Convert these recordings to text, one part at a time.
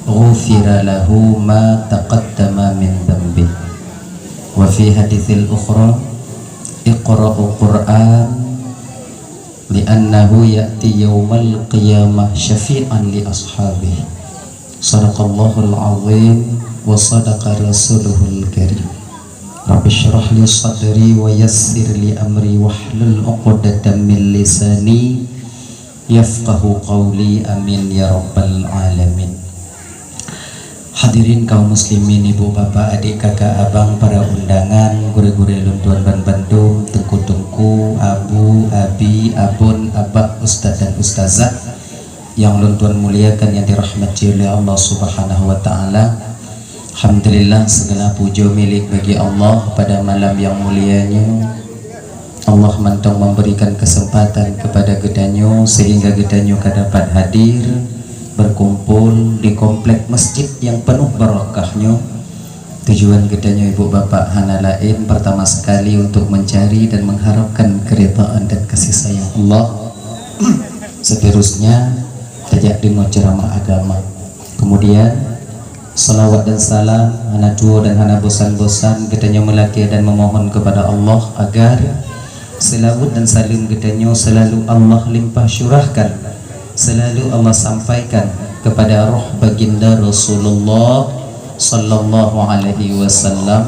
ghufira lahu ma taqaddama min dhanbi. Wa fi haditsil ukhra iqra'u Qur'an li'annahu ya'ti yawmal qiyamah syafi'an li ashabihi. Sadaqallahul azim wa sadaqa rasuluhul karim. Rabbi syrah li sadri wa yassir li amri wahlul 'uqdatam min lisani yafqahu qawli, amin ya rabbal alamin. Hadirin kaum muslimin, ibu bapak, adik kakak abang, para undangan, gure-gure luntuan ban Bandung, tengku-tengku, abu, abi, abun, abah, ustaz dan ustazah yang luntuan muliakan, yang dirahmati oleh Allah subhanahu wa ta'ala. Alhamdulillah, segala puja milik bagi Allah. Pada malam yang mulianya Allah mantong memberikan kesempatan kepada gedanyo sehingga gedanyo dapat hadir berkumpul di komplek masjid yang penuh barakahnya. Tujuan gedanyo ibu bapak hana lain pertama sekali untuk mencari dan mengharapkan keridhaan dan kasih sayang Allah. Seterusnya tajak dengar ceramah agama, kemudian salawat dan salam hana duo dan hana bosan-bosan gedanyo melaki dan memohon kepada Allah agar selawat dan salim gedanyo selalu Allah limpah syurahkan, selalu Allah sampaikan kepada roh baginda Rasulullah sallallahu alaihi wasallam,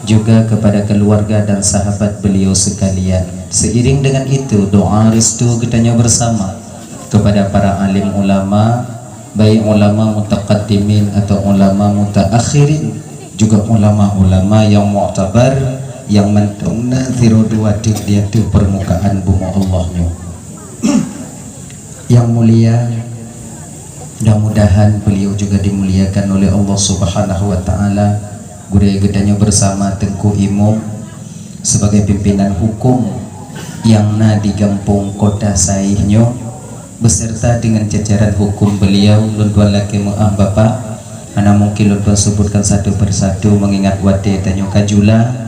juga kepada keluarga dan sahabat beliau sekalian. Seiring dengan itu doa restu gedanyo bersama kepada para alim ulama, baik ulama mutaqaddimin atau ulama mutaakhirin, juga ulama-ulama yang mu'tabar, yang mentungna zirodua di permukaan bumi Allahnya. Yang mulia, mudah-mudahan beliau juga dimuliakan oleh Allah subhanahu wa ta'ala. Gure gedanya bersama Tengku Imam sebagai pimpinan hukum yang di Gampung Kota Saihnya, beserta dengan jajaran hukum beliau. Luntuan laki maaf bapak, ana mungkin luntuan sebutkan satu persatu mengingat wate tanyo kajula,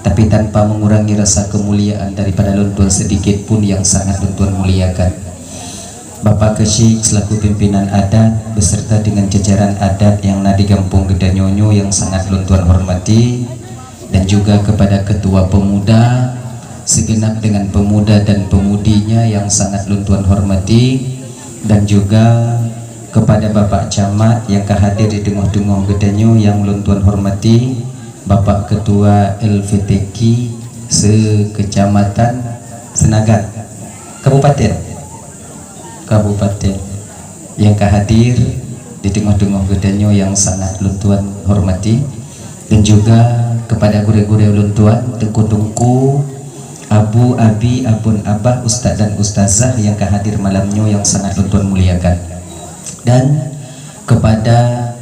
tapi tanpa mengurangi rasa kemuliaan daripada luntuan sedikit pun yang sangat luntuan muliakan. Bapak Kesyik selaku pimpinan adat beserta dengan jajaran adat yang di Gampung Gedanyonyo yang sangat luntuan hormati, dan juga kepada ketua pemuda segenap dengan pemuda dan pemudinya yang sangat luntuan hormati, dan juga kepada Bapak Camat yang kehadir di Dengoh-Dengoh Gedanyo yang luntuan hormati, Bapak Ketua LVTQ sekecamatan Senagan Kabupaten yang kehadir di Dengoh-Dengoh Gedanyo yang sangat luntuan hormati, dan juga kepada gure-gure luntuan, tengku-tengku, abu, abi, abun, abah, ustaz dan ustazah yang kehadir malamnya yang sangat luntuan muliakan, dan kepada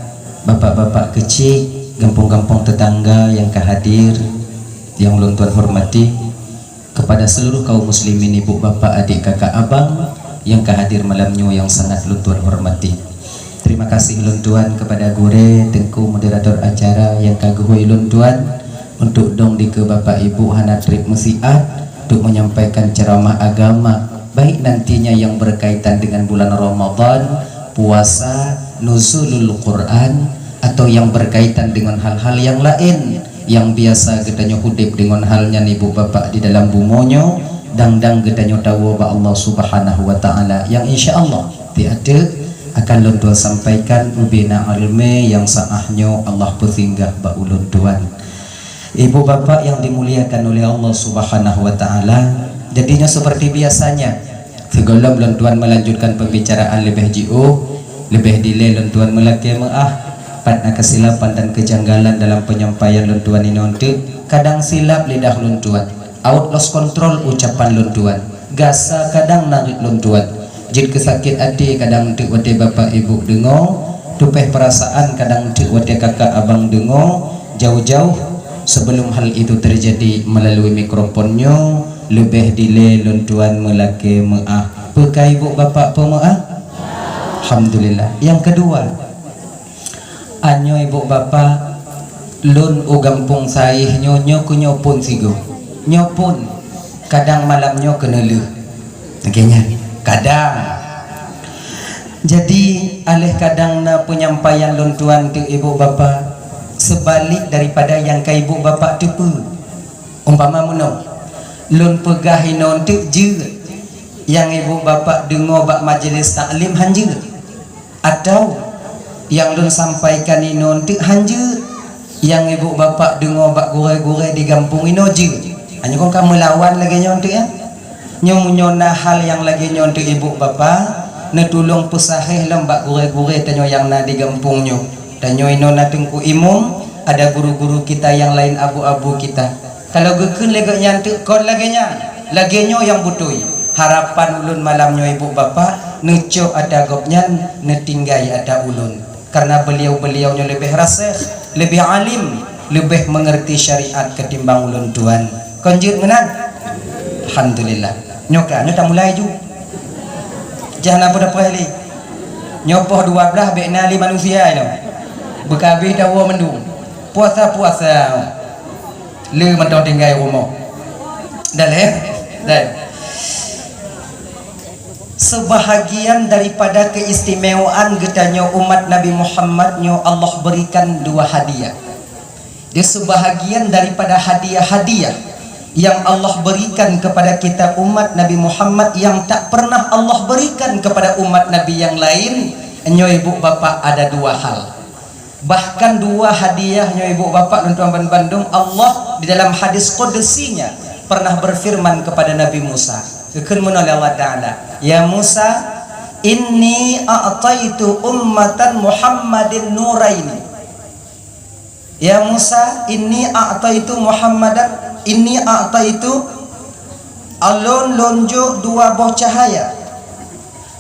bapak-bapak kecil gampung-gampung tetangga yang kehadir yang luntuan hormati, kepada seluruh kaum muslimin ibu bapak adik kakak abang yang kehadir malamnya yang sangat luntuan hormati. Terima kasih luntuan kepada gure tengku moderator acara yang kaguhui luntuan untuk dong di ke bapak ibu hana trip musiat untuk menyampaikan ceramah agama, baik nantinya yang berkaitan dengan bulan Ramadan, puasa, nuzulul Quran, atau yang berkaitan dengan hal-hal yang lain yang biasa gedanyo hudib dengan halnya ibu bapak di dalam bumonyo, dang gedanyo tahu ba Allah subhanahu wa ta'ala, yang insya Allah tiada akan luntuan sampaikan ubina ilme yang saahnya Allah pesinggah ba uluntuan. Ibu bapak yang dimuliakan oleh Allah subhanahu wa ta'ala, jadinya seperti biasanya segala luntuan melanjutkan pembicaraan lebih jauh, lebih delay luntuan melaki pada kesilapan dan kejanggalan dalam penyampaian luntuan ini. Untuk kadang silap lidah luntuan, out lost control ucapan luntuan, gasa kadang narik luntuan, jid kesakit hati kadang untuk wate bapak ibu dengo, tupeh perasaan kadang untuk wate kakak abang dengo. Jauh-jauh sebelum hal itu terjadi melalui mikrofonnya lebih delay luntuan melaki maaf pekai ibu bapak pemaaf. Alhamdulillah. Yang kedua, anyo ibu bapak lun u gampung saih nyonyo ku nyopun sigo nyopun kadang malamnya kena leh, kadang Jadi alih kadangna penyampaian lontuan tu ibu bapa sebalik daripada yang ke ibu bapa tu pu. Umpama muno lon pegahinon tu je yang ibu bapa dengar bak majlis taklim hanje, atau yang lon sampaikan inon tu hanje yang ibu bapa dengar bak gure-gure di kampung ino je. Hanya kau kamu lawan lagi nyon tu ya. Nyona hal yang lagi nyon tu ibu bapa netulung pesahih lembak gure-gure tanyo yang na di kampungnya. Tanyo ino na tengku imum, ada guru-guru kita yang lain abu-abu kita. Kalau gekun lagi nyantik kon lagi nyo yang butui. Harapan ulun malamnya ibu bapa neco ada gopnya netinggai ada ulun. Karena beliau-beliaunya lebih rasih, lebih alim, lebih mengerti syariat ketimbang ulun tuan. Konjut menan. Alhamdulillah. Nyoka mulai ju. Jangan apa dah perli. Nyopoh 12 beknali manusia itu. Bekabih dawa mendung. Puasa-puasa. Le mentong tinggal rumah. Dah leh. Dah. Sebahagian daripada keistimewaan getanya umat Nabi Muhammadnya Allah berikan 2 hadiah. Dia sebahagian daripada hadiah-hadiah yang Allah berikan kepada kita umat Nabi Muhammad yang tak pernah Allah berikan kepada umat Nabi yang lain. Nyo ibu bapa ada 2 hal. Bahkan 2 hadiah nyo ibu bapa dan tuan Bandung, Allah di dalam hadis qudsinya pernah berfirman kepada Nabi Musa. Kemun oleh Allah Ta'ala, ya Musa, inni a'taitu ummatan Muhammadin nuraini. Ya Musa, inni a'taitu Muhammadan, inni a'taitu alun lonjo 2 buah cahaya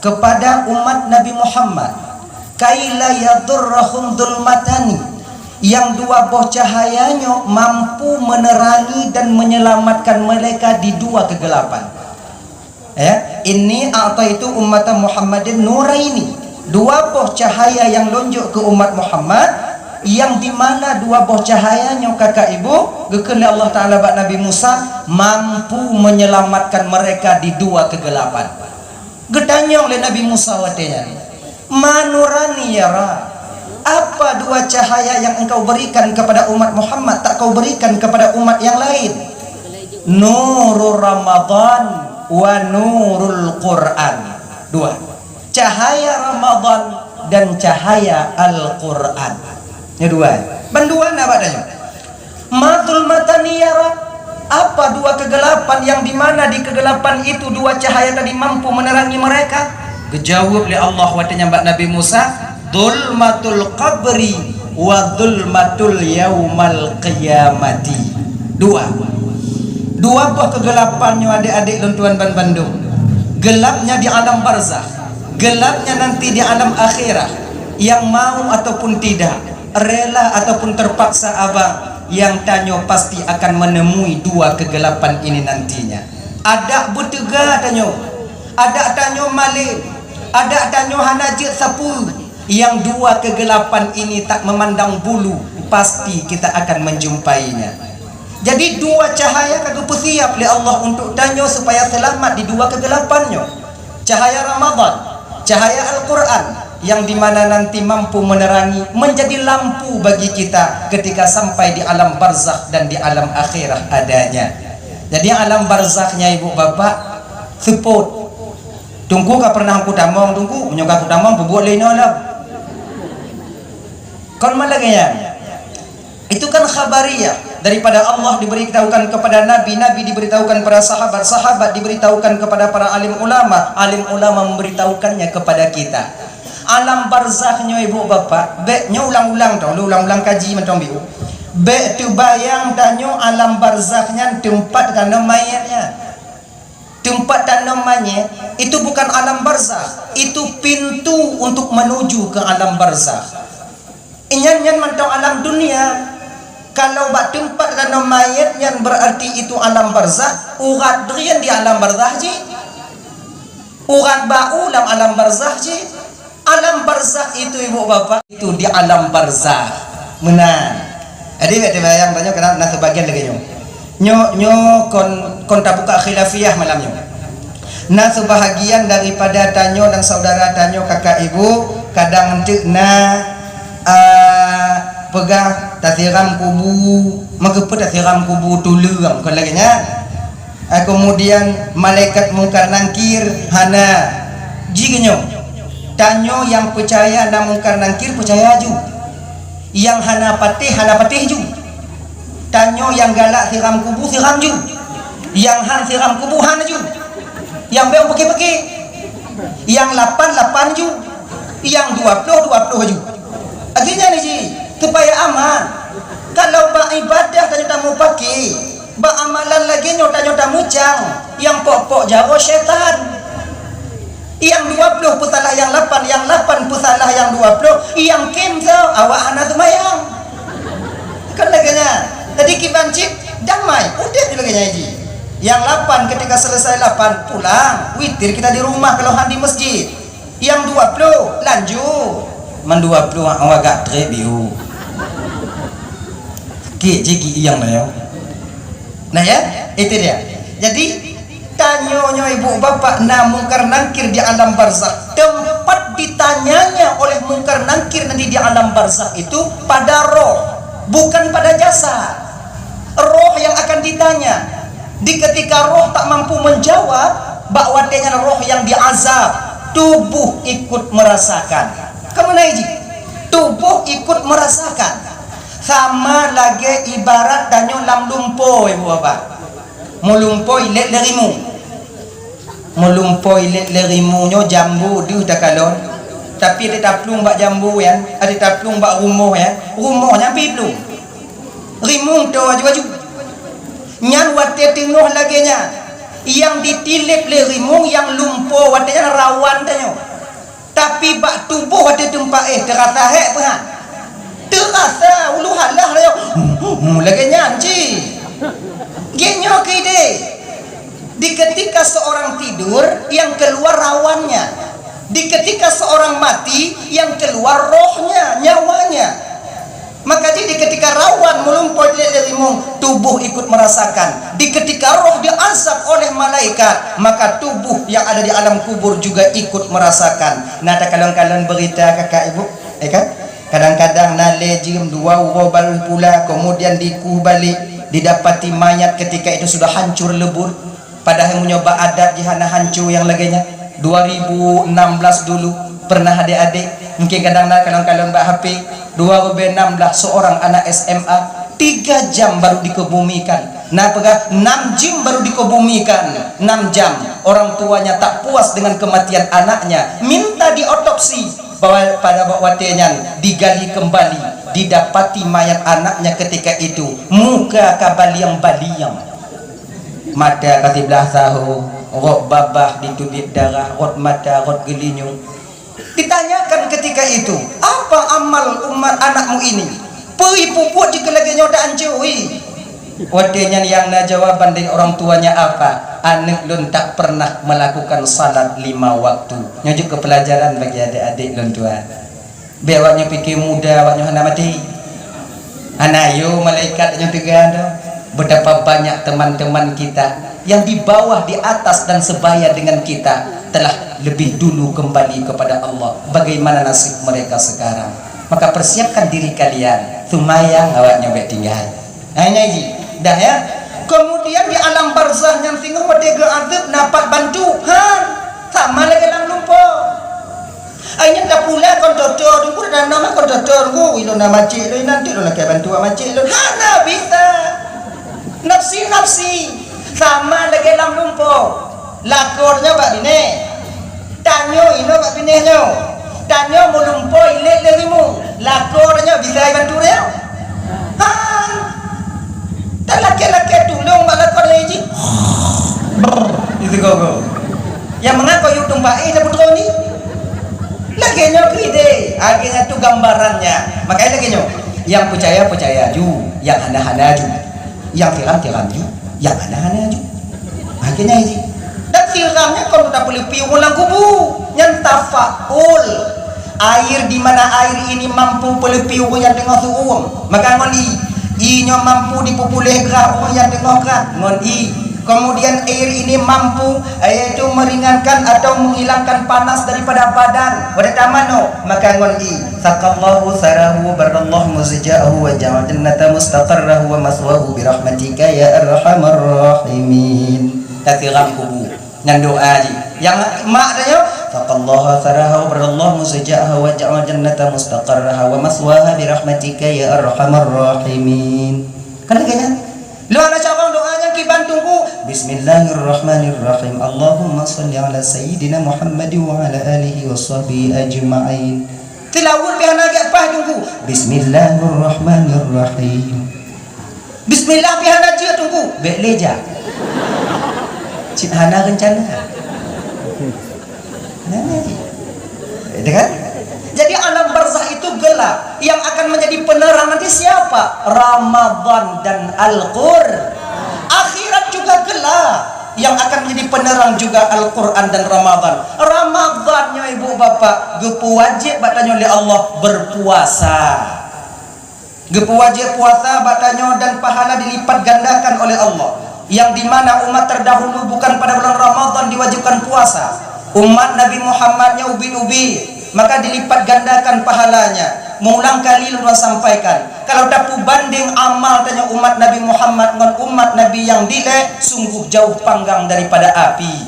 kepada umat Nabi Muhammad, kaila yadurrahum dulmatani, yang 2 buah cahayanya mampu menerangi dan menyelamatkan mereka di 2 kegelapan. Ya, ini a'taitu ummatan Muhammadin nuraini, 2 buah cahaya yang lonjok ke umat Muhammad, yang dimana 2 buah cahayanya kakak ibu gekeli Allah Ta'ala bak Nabi Musa mampu menyelamatkan mereka di 2 kegelapan. Gedanya oleh Nabi Musa watenya, manurani yara, apa 2 cahaya yang engkau berikan kepada umat Muhammad tak kau berikan kepada umat yang lain? Nurul Ramadan wa nurul Quran. 2 cahaya Ramadan dan cahaya Al-Quran. Ini 2. Banduan apa adanya? Matul mataniyara, apa 2 kegelapan yang dimana di kegelapan itu 2 cahaya tadi mampu menerangi mereka? Kejawab oleh Allah watanya mbak Nabi Musa, dhulmatul qabri wa dhulmatul yaumal qiyamati. 2 buah kegelapannya adik-adik dan tuan Bandung. Gelapnya di alam barzakh, gelapnya nanti di alam akhirah. Yang mau ataupun tidak, rela ataupun terpaksa abang, yang tanyo pasti akan menemui 2 kegelapan ini nantinya. Ada betega tanyo, ada tanyo malin, ada tanyo hanajit sapu. Yang 2 kegelapan ini tak memandang bulu, pasti kita akan menjumpainya. Jadi 2 cahaya kagak siap oleh Allah untuk tanyo supaya selamat di 2 kegelapannya. Cahaya Ramadan, cahaya Al-Quran, yang dimana nanti mampu menerangi, menjadi lampu bagi kita ketika sampai di alam barzakh dan di alam akhirah adanya. Jadi alam barzakhnya ibu bapak support. Tunggu kah pernah aku tamong tunggu, menyoka aku tamong berbuat lain alam. Kon malaganya. Itu kan khabariyah daripada Allah diberitahukan kepada Nabi, Nabi diberitahukan kepada sahabat, sahabat diberitahukan kepada para alim ulama memberitahukannya kepada kita. Alam barzakhnya ibu bapak, beknya ulang-ulang tau, lu ulang-ulang kaji mentong biu. Bek tu bayang danyo alam barzakhnya tempat tanam mayatnya. Tempat tanam mayat itu bukan alam barzakh, itu pintu untuk menuju ke alam barzakh. Inyan mentong alam dunia. Kalau bak tempat tanam mayat yang berarti itu alam barzakh, urat drian di alam barzakh ji. Urat bau dalam alam barzakh ji. Alam barzakh itu ibu bapak itu di alam barzakh. Menang. Jadi bek bayang banyak kena sebagian lagi nyo kon tak buka khilafiyah malamnya. Nah sebahagian daripada tanyo dan saudara tanyo kakak ibu kadang entek na pegah tasiram kubu mengapa tasiram kubu tulung kan lagi nya. Kemudian malaikat mungkar nangkir hana jigenyo tanyo yang percaya na mungkar nangkir percaya ju, yang hana patih ju, tanyo yang galak siram kubu siram ju, yang han siram kubu han ju, yang beong peki-peki, yang 8 ju, yang 20 ju. Akhirnya nih ji supaya aman. Kalau beribadah dan tamu pakai amalan lagi nyota mucang yang pokok jago setan, yang 20 pusalah yang 8, yang 8 pusalah yang 20, yang kimso awak anak semayang kan laginya. Tadi kibancik damai udah di laginya ji. Yang 8 ketika selesai 8 pulang witir kita di rumah kalau di masjid. Yang 20 lanjut man 20 awak gak trebiu ki jiki yang mana. Nah ya, itu dia. Jadi tanyanya ibu bapak na mungkar nangkir di alam barzakh, tempat ditanyanya oleh mungkar nangkir nanti di alam barzakh itu pada roh, bukan pada jasad. Roh yang akan ditanya. Di ketika roh tak mampu menjawab, bahwa dengan roh yang diazab, tubuh ikut merasakan. Kemana ini? Tubuh ikut merasakan. Sama lagi ibarat danyo lam lumpo ibu bapak. Mulumpoi let lerimu. Mulumpoi let lerimu nyo jambu diu dah kalon. Tapi ada taplung bak jambu ya, ada taplung bak rumoh ya. Rumohnya piplung. Rimung to aju-aju. Nyan wate tengah lagi nya. Yang ditilip le rimung yang lumpo watenya rawan danyo. Tapi bak tubuh wate tempat terasa hek pernah. Terasa ulu halah dia lagi nyanci genyo kide. Di ketika seorang tidur yang keluar rawannya, di ketika seorang mati yang keluar rohnya, nyawanya. Maka di ketika rawan melumpur dari rimung, tubuh ikut merasakan. Di ketika roh diazab oleh malaikat, maka tubuh yang ada di alam kubur juga ikut merasakan. Nah, ada kalon-kalon berita kakak ibu, kan? Kadang-kadang nale jim dua urobal pula, kemudian dikubalik didapati mayat ketika itu sudah hancur lebur. Padahal menyoba adat jihana hancur yang laginya 2016 dulu pernah adik-adik mungkin kadang-kadang mbak HP 2016 seorang anak SMA 3 jam baru dikebumikan. Nah pegah 6 jam baru dikebumikan, 6 jam. Orang tuanya tak puas dengan kematian anaknya, minta diotopsi. Bahwa pada waktunya digali kembali, didapati mayat anaknya ketika itu muka kabaliang-baliang, mata kasih belah sahu, rot babah ditudit darah, rot mata, rot gelinyung. Ditanyakan ketika itu, apa amal umat anakmu ini? Peri pupuk jika lagi nyoda anjui. Waktunya yang na jawaban dari orang tuanya apa? Anak lun tak pernah melakukan salat 5 waktu. Nyujuk ke pelajaran bagi adik-adik lun tua. Biar awaknya fikir muda, awaknya hendak mati. Anayo malaikat yang tiga. Betapa banyak teman-teman kita yang di bawah, di atas dan sebaya dengan kita telah lebih dulu kembali kepada Allah. Bagaimana nasib mereka sekarang? Maka persiapkan diri kalian. Sumayang awaknya baik tinggal. Nah ini dah ya. Kemudian di alam barzah yang tinggal wadega azab dapat bantuan sama lagi dalam lupa. Akhirnya tak pula kondotor, aku dah nama kondotor, aku ilo nama cik lo nanti lo nak bantu sama cik lo. Hana bisa. Nafsi sama lagi dalam lupa. Lakornya bak bine. Tanyo ino bak bine nyo. Tanyo mulumpo ilet lerimu. Lakornya bisa bantu dia. Han. Tak laki-laki tolong malah kau lagi. Itu kau. Yang mengapa you tumpai dah putra ni? Lagi nyo kide, akhirnya tu gambarannya. Makanya lagi nyo, yang percaya ju, yang hana ju, yang tiram ju, yang hana ju. Akhirnya ini. Dan tiramnya kalau tak boleh piu ulang kubu, yang tafaul. Air di mana air ini mampu boleh piu yang tengah suum. Maka ngoni inyo mampu dipupulih gerah orang yang tengah gerah ngon Kemudian air ini mampu yaitu meringankan atau menghilangkan panas daripada badan. Pada tamano maka ngoni saqallahu sarahu barallahu muzja'ahu wa ja'al jannata mustaqarrahu wa maswahu birahmatika ya arhamar rahimin. Tatiram kubu ngan doa yang maknanya saqallahu sarahu barallahu muzja'ahu wa ja'al jannata mustaqarraha wa maswaha birahmatika ya arhamar rahimin. Kan kayaknya lu ana cara doanya ki bantungku bismillahirrahmanirrahim Allahumma shalli ala sayyidina Muhammad wa ala alihi washabihi ajma'in tilawun bi ana ge pah tunggu bismillahirrahmanirrahim bismillah bi ana je tunggu be leja cik hana rencana kan jadi alam barzah itu gelap. Yang akan menjadi penerang nanti siapa? Ramadan dan Al-Qur'an. Akhirat juga gelap. Yang akan menjadi penerang juga Al-Quran dan Ramadan. Ramadannya ibu bapak gepu wajib batanya oleh Allah berpuasa. Gepu wajib puasa batanya dan pahala dilipat gandakan oleh Allah. Yang dimana umat terdahulu bukan pada bulan Ramadan diwajibkan puasa. Umat Nabi Muhammadnya ubi-ubi, maka dilipat gandakan pahalanya. Mengulang kali lu sampaikan, kalau dapat banding amal tanya umat Nabi Muhammad dengan umat Nabi yang dile sungguh jauh panggang daripada api.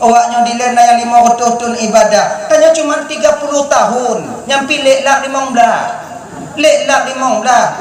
Awaknya dile na yang 500 tahun ibadah tanya cuma 30 tahun nyampi leklah 15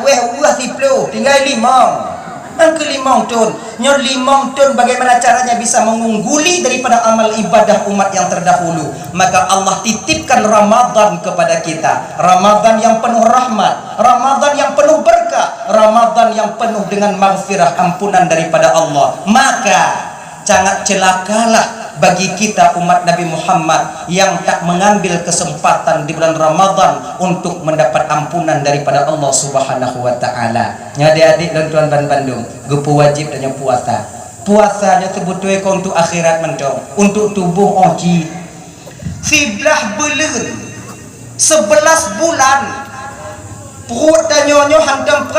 weh siplo tinggal 5 dan ke-5 tahun nyor 5 tahun bagaimana caranya bisa mengungguli daripada amal ibadah umat yang terdahulu. Maka Allah titipkan Ramadan kepada kita, Ramadan yang penuh rahmat, Ramadan yang penuh berkah, Ramadan yang penuh dengan maghfirah ampunan daripada Allah. Maka sangat celakalah bagi kita umat Nabi Muhammad yang tak mengambil kesempatan di bulan Ramadan untuk mendapat ampunan daripada Allah Subhanahu wa taala. Nya adik-adik dan tuan Bandung, gepu wajib dan puasa. Puasanya sebetulnya untuk akhirat mentong, untuk tubuh oji. 11 bulan 11 bulan perut dan nyonyo handam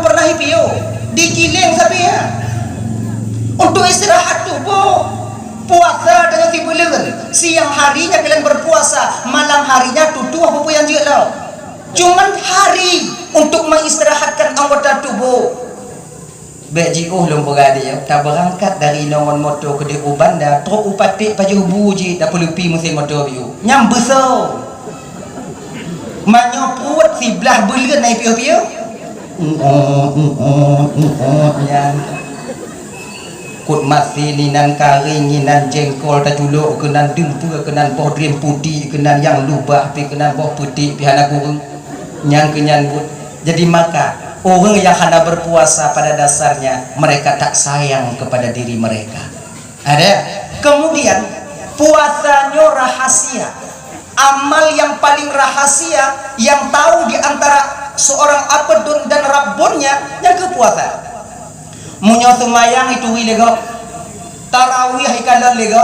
pernah hipio digiling sapi ya. Untuk istirahat tubuh. Puasa dengan si bulan siang harinya kalian berpuasa, malam harinya tutup apa yang je lau. Cuman hari untuk mengistirahatkan anggota tubuh. Beji lom berada ya, tak berangkat dari nongon motor ke di Ubanda, truk upatik paju buji dah perlu pi musim motor biu. Nyam besar. Manyo perut si belah bulan naik piu-piu. Yang kut mati ninan kari ninan jengkol tajuluk kenan dempur kenan boh dream putih kenan yang lubah pi kenan boh putih pi hana kurung nyang kenyan but. Jadi maka orang yang hana berpuasa pada dasarnya mereka tak sayang kepada diri mereka. Ada. Kemudian puasanya rahasia. Amal yang paling rahasia yang tahu di antara seorang abdun dan rabbunnya yang kepuasa. Munyo semayang itu lega, tarawih ikalan lega,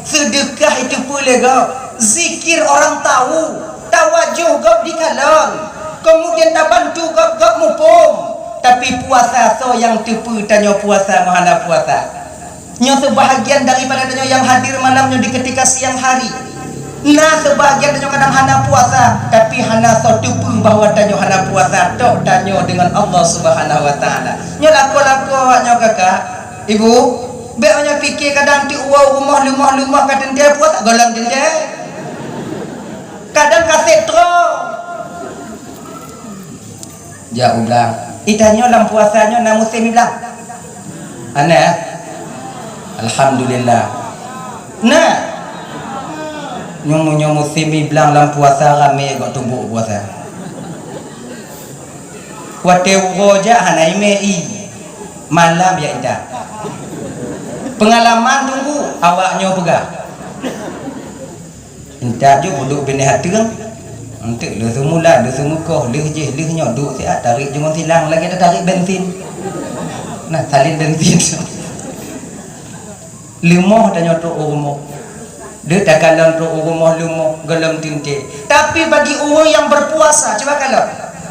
sedekah itu pun lega, zikir orang tahu, tawajuh gap dikalan, kemudian dah bantu gap mupom. Tapi puasa so yang tipu tanya puasa mahana puasa. Nyo sebahagian daripada tanya yang hadir malamnya di ketika siang hari. Nah sebahagian tanya kadang hana puasa, tapi hana so tipu bahawa tanya hana puasa tok tanya dengan Allah Subhanahu wa taala. Nyo lako-lako nyo kakak, ibu, be nya fikir kadang ti uau rumah kadang dia puasa golang dia. Kadang kasih tro. Jauh bilang, itanya dalam puasanya na musim bilang. Ana alhamdulillah. Nah nyomu simi bilang dalam puasa rame kok tumbuk puasa. Wate roja hanai mei malam ya indah. Pengalaman tunggu awaknya pegah. Indah je duduk bini hati kan. Nanti lu semula lu semukoh lu je lu nyoduk siat tarik jangan silang lagi dah tarik bensin. Nah salin bensin. Lumoh dah nyotok rumah. Dia tak kalah untuk rumah lumoh gelam tinte. Tapi bagi orang yang berpuasa, coba kalau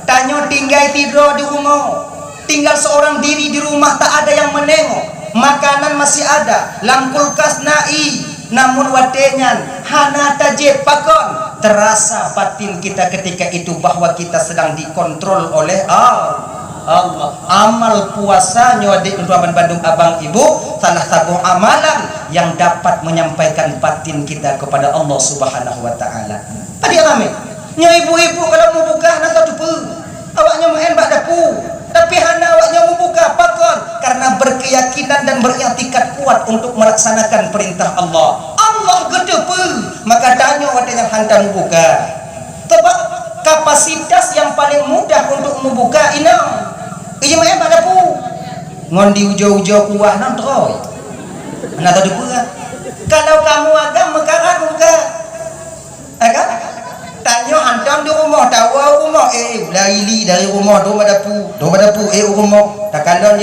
tanya tinggal tidur di rumah, tinggal seorang diri di rumah, tak ada yang menengok, makanan masih ada, lam kulkas nai, namun watenyan hana tajib pakon. Terasa batin kita ketika itu bahwa kita sedang dikontrol oleh Allah. Amal puasanya adik untuk Bandung abang ibu salah satu amalan yang dapat menyampaikan batin kita kepada Allah Subhanahu wa taala. Tadi rame. Nya ibu-ibu kalau mau buka nasa tupu. Awaknya main bak dapu. Tapi hana awaknya mau buka pakon karena berkeyakinan dan beriktikad kuat untuk melaksanakan perintah Allah. Allah gede pu. Maka tanya wadanya hantar buka. Sebab kapasitas yang paling mudah untuk membuka ini iji main pada pu ngondi ujo-ujo kuah nantroy anak tadi pu kalau kamu agak mekarat buka agak tanya hantam di rumah tawa rumah laili dari rumah do pada pu rumah takalon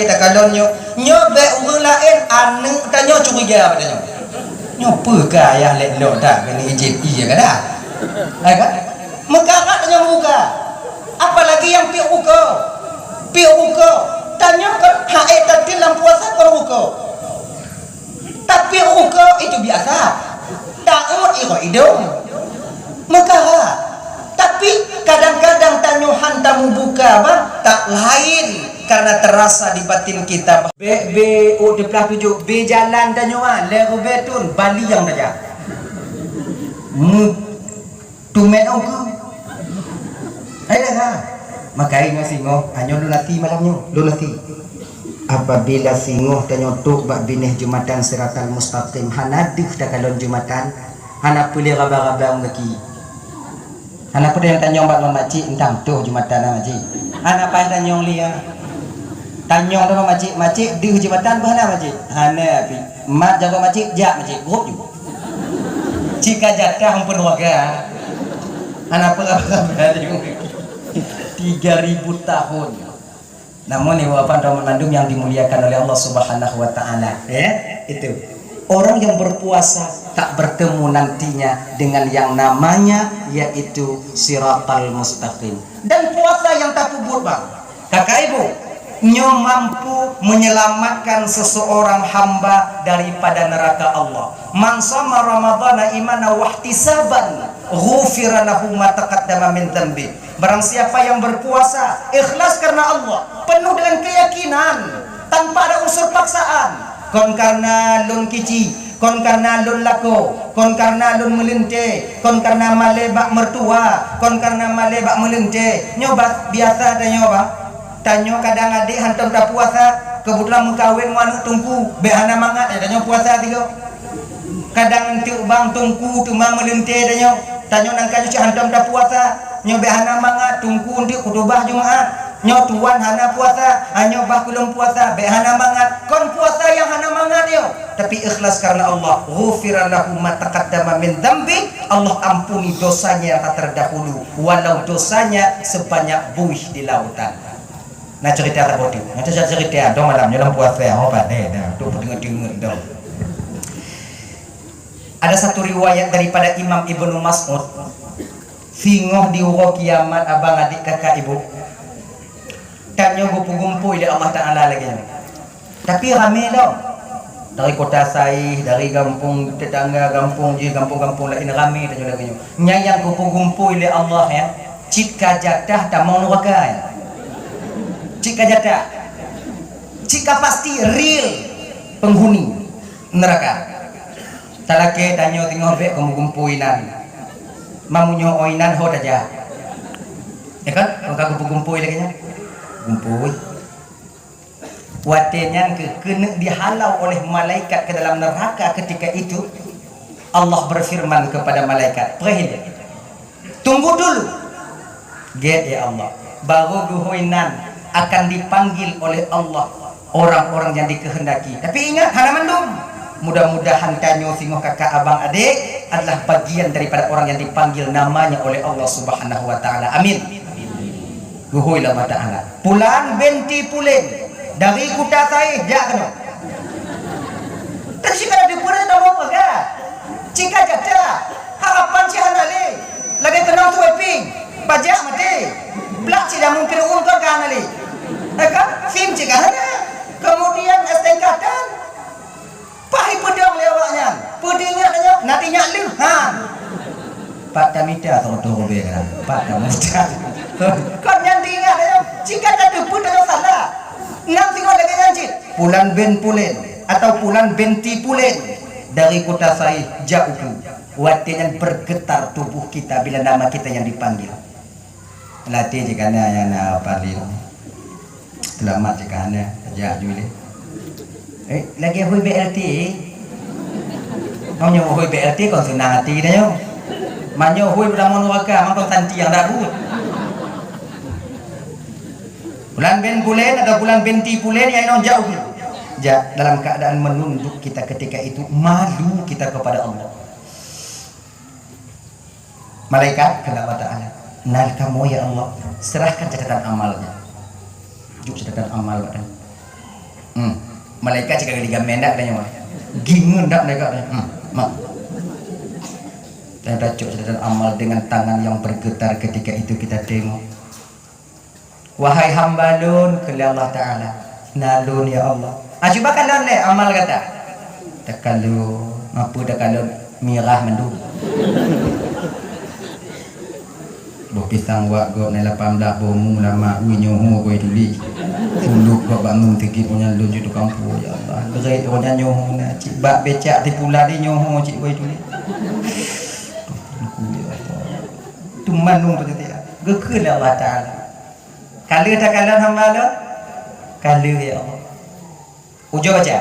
nyobe urang lain anu tanya curiga padanya nyope ka ayah lek lo tak kena izin iya kan dah agak mekarat tanya buka apalagi yang pi buka tanya kan hae tadi dalam puasa kalau ruko tapi ruko itu biasa ta'ud iko hidung maka tapi kadang-kadang tanya hantamu buka bang tak lain karena terasa di batin kita be di belah tujuh be jalan tanya lego betun Bali yang saja tumen aku ayo makanya singoh anyo lunati malamnya lunati apabila singoh tanyo tuk bak bineh jumatan siratal mustaqim hanadih takalon jumatan hana pilih raba-raba ngaki hana pada yang tanyong bak mamaci entang tuh jumatan maci hana pa tanyong lia tanyong do maci di jumatan bahana maci hana api mat jago maci jak maci grup juga jika jatah ampun waga hana pa raba-raba 3000 tahun. Namun ibu bapak dan mengandung yang dimuliakan oleh Allah Subhanahu wa taala, ya, itu. Orang yang berpuasa tak bertemu nantinya dengan yang namanya yaitu siratal mustaqim. Dan puasa yang tak puput, Bang. Kakak Ibu, nyo mampu menyelamatkan seseorang hamba daripada neraka Allah. Man shoma ramadhana imanan wa ihtisaban ghufira lahu ma taqaddama min dhanbi. Barang siapa yang berpuasa ikhlas karena Allah, penuh dengan keyakinan tanpa ada unsur paksaan. Kon karena lun kici, kon karena lun lako, kon karena lun melinte, kon karena malebak mertua, kon karena malebak melinte. Nyoba biasa ada nyoba. Tanyo kadang adik hantam tak puasa, kebetulan mengkawin mana tungku, behana mangat ada nyo puasa tiga. Kadang tiu bang tungku tu mah melinte ada nyo. Tanyo nangkanya si hantam tak puasa. Nyo behana mangat tungku untuk kutubah Jumaat nyo tuan hana puasa nyo bah kulum puasa behana mangat kon puasa yang hana mangat yo tapi ikhlas karena Allah ghufira lahu ma taqaddama min dzambi Allah ampuni dosanya yang terdahulu walau dosanya sebanyak buih di lautan. Nah cerita tak bodoh nanti saya cerita dong malam dalam puasa oh pandai dah tu dengar dong. Ada satu riwayat daripada Imam Ibnu Mas'ud singoh di uro kiamat abang adik kakak ibu kanyo gumpu-gumpu oleh Allah Ta'ala lagi tapi rame tau dari kota Saih, dari kampung tetangga, kampung lain rame tanyo lagi nyayang gumpu-gumpu oleh Allah ya cika jadah tak mau neraka ya cika jadah cika pasti real penghuni neraka talake tanyo tinggal be gumpu-gumpuinan mamunyo oinan ho aja ya kan kalau kumpul lagi nya kumpul watenyan kena dihalau oleh malaikat ke dalam neraka ketika itu Allah berfirman kepada malaikat perhil tunggu dulu get ya Allah baru duhoinan akan dipanggil oleh Allah orang-orang yang dikehendaki tapi ingat hana mendung mudah-mudahan tanyo singoh kakak abang adik adalah bagian daripada orang yang dipanggil namanya oleh Allah Subhanahu wa taala. Amin. Guhui Allah taala. Pulan benti pulen dari kota Saih jak kena. Tak sikara di pulen tak apa ga. Cika jata harapan si hanale. Lagi kena sweeping. Pajak mati. Blak si dah mungkin ungkap kan ali. Kan? Si cepat kamu kau yang diingat ya jika ada pun ada salah nanti kau lagi janji pulan ben pulen atau pulan benti pulen dari kota saya jauh watinya bergetar tubuh kita bila nama kita yang dipanggil latih jika yang paling selamat jika anda ajak Juli lagi hui BLT kau nyawa hui BLT kau senang hati dah nyawa manyo hui beramun waka mangkau tanti yang dabut bulan ben bulan atau bulan benti bulan yang jauh dalam keadaan menunduk kita ketika itu malu kita kepada Allah malaikat kepada Ta'ala nal kamu ya Allah serahkan catatan amalnya juk catatan amal badan malaikat jika geliga mendak katanya gingun dak mereka mak dan racuk catatan amal dengan tangan yang bergetar ketika itu kita tengok wahai hambalun ke Allah Ta'ala nalun ya Allah coba kalon le amal kata takalun apa takalun mirah mendu bo pisang wak go na 18 bomu lama winyoho ko ituli suluk ko bangun tiki punya lunju tu kampu ya Allah berai onya nyoho na cik bak becak di pula di nyoho cik ko ituli tu manung tu dia gekeun Allah Taala kali tak kalan hamba lo kali ya Allah ujo baca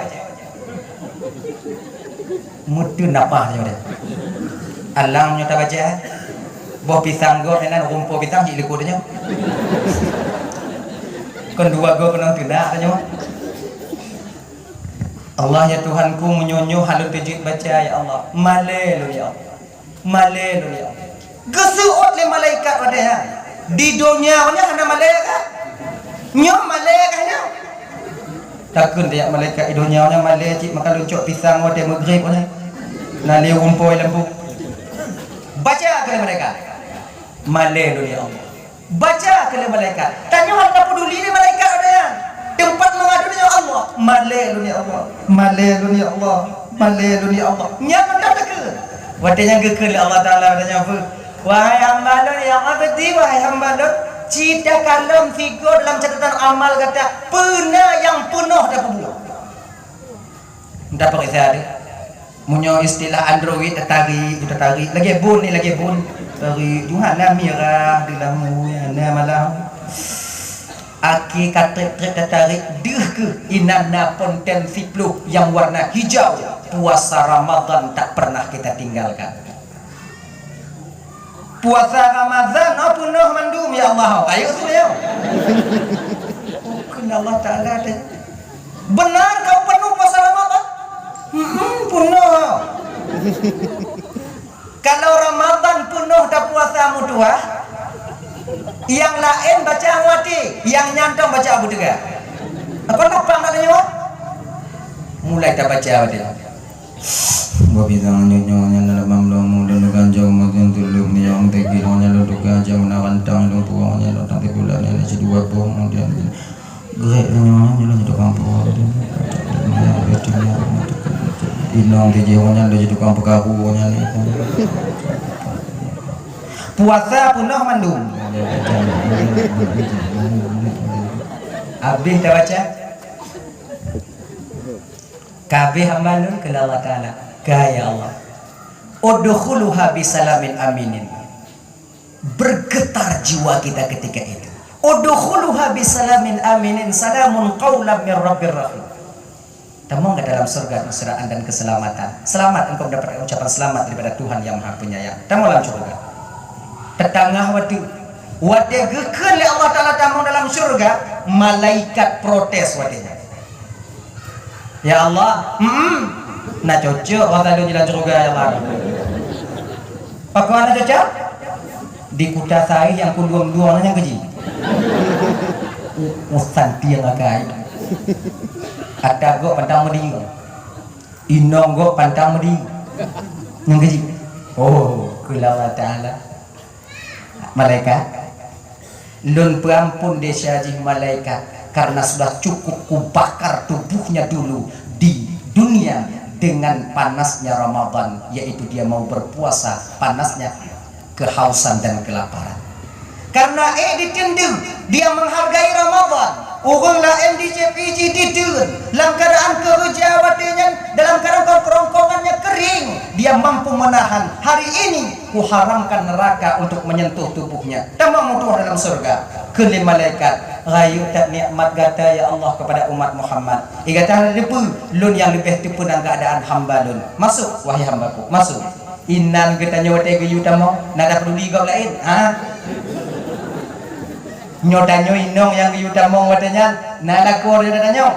mutu napah je dia alang nyata baca boh pisang go nenan rumpo pisang cik lekut nya kon dua go kena tidak nya Allah ya Tuhanku menyonyo halun tejid baca ya Allah malelu ya Allah malelu ya Allah gesuot le malaikat pada ya di dunia nya ada malaikat nyo malaikat nya takun dia malaikat di dunia nya malaikat maka luncuk pisang wate maghrib nya nali rumpo lembu baca ke mereka malaikat ya Allah baca ke malaikat tanya mana peduli ni malaikat ada yang tempat mengadu ya Allah malaikat ya Allah malaikat ya Allah malaikat ya Allah nyapa tak ke wadanya ke Allah Taala wadanya apa wahai hamba yang abdi wahai hamba cita kalam figur dalam catatan amal kata pernah yang penuh dah pebuat entah pakai saya ada munyo istilah Android tarik lagi bun ni lagi bun dari Tuhan merah di lamu na malam aki kata tarik deh ke inana konten siplu yang warna hijau puasa Ramadan tak pernah kita tinggalkan puasa Ramadan penuh mandum ya Allah ayo semua kena Allah Ta'ala ada benar kau penuh puasa Ramadan penuh kalau Ramadan penuh dah puasa mudua yang lain baca Angwati yang nyantong baca Abu Tega apa napang katanya mulai dah baca Abu Babi tangan nyonya dalam mamlamu dan ganjau makin tuluk ni yang tegi nyonya lu ganjau menawantang lu puangnya lu nanti bulan ini si dua bom kemudian gerak nyonya lu jadi kampung inong di jiwanya lu jadi kampung kabunya ni puasa punah mandum abdi kita baca kabeh hamba nun ke Allah Ta'ala gaya Allah udkhuluha bisalamin aminin bergetar jiwa kita ketika itu udkhuluha bisalamin aminin salamun qaulan min rabbir rahim temung ke dalam surga keseraan dan keselamatan selamat engkau mendapat ucapan selamat daripada Tuhan yang Maha Penyayang temung dalam surga tetangah wadi gekeun le Allah Ta'ala temung dalam surga malaikat protes wadinya ya Allah, nak cocok waktu lu jalan surga ya Allah. Pakuan cocok? Di kuda saya yang kuduang-duang yang keji. Usan dia ngakai. Ada gok pantang medi. Inong gok pantang medi. Yang keji. Oh, kula Allah Ta'ala. Malaikat. Lun perampun desa ji malaikat. Karena sudah cukup kubakar tubuhnya dulu di dunia dengan panasnya Ramadan, yaitu dia mau berpuasa, panasnya kehausan dan kelaparan. Karena ditendeng dia menghargai Ramadan. Orang lain di CPG ditun dalam keadaan kerja watenya, dalam keadaan kerongkongannya kering, dia mampu menahan. Hari ini kuharamkan neraka untuk menyentuh tubuhnya. Tambah mudah dalam surga. Keli malaikat rayu tak nikmat gata ya Allah kepada umat Muhammad. Igata depu lun yang lebih tipu dalam keadaan hamba lun. Masuk wahai hambaku, masuk. Inan kita nyote ke yutamo nada peduli kau lain. Nyotanyo inong yang yutamo watenya nalakor dia tanyo.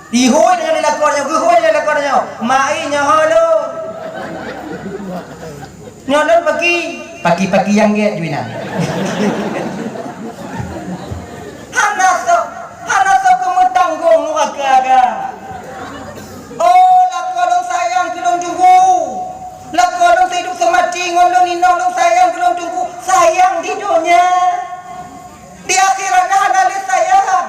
Ihoy dengan nalakornya, guhoy dengan nalakornya. Mai nyahalo. Nyolon pagi yang ge juina. Hanaso kemetanggung nuagaga. Oh, lakolong sayang kelong tunggu. Lakolong hidup semati ngolong inong long sayang kelong tunggu. Sayang di dunia. Di akhiratnya analis sayang.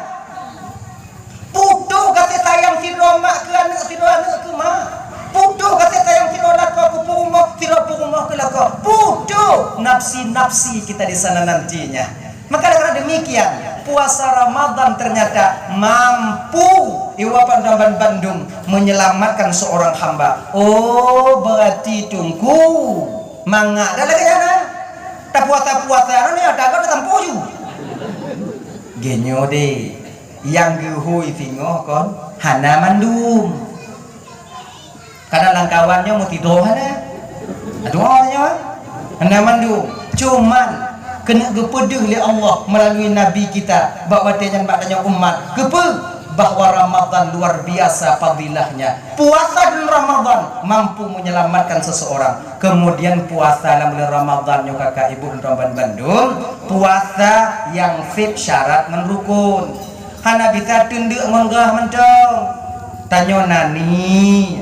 Putu kasih sayang si Roma ke anak si anak ke mak. Putu kasih sayang si Roma ke purumah si purumah ke laka. Putu nafsi kita di sana nantinya. Maka karena demikian puasa Ramadan ternyata mampu Iwapan Ramban Bandung menyelamatkan seorang hamba. Oh berarti tunggu mangga dah lagi ya. Tak puasa ni ada kau tampu ju. Genyo deh yang gehui singoh kon hana mandum karena langkawannya mau tidur hana aduh hana mandum cuman kena gepedeh oleh Allah melalui Nabi kita bahawa jangan bakanya umat bahwa Ramadan luar biasa fadilahnya. Puasa di Ramadan mampu menyelamatkan seseorang. Kemudian puasa dalam bulan Ramadan yo kakak ibu Ramban Bandung, puasa yang fit syarat menrukun. Hana bisa tunduk menggah mentong. Tanyo nani.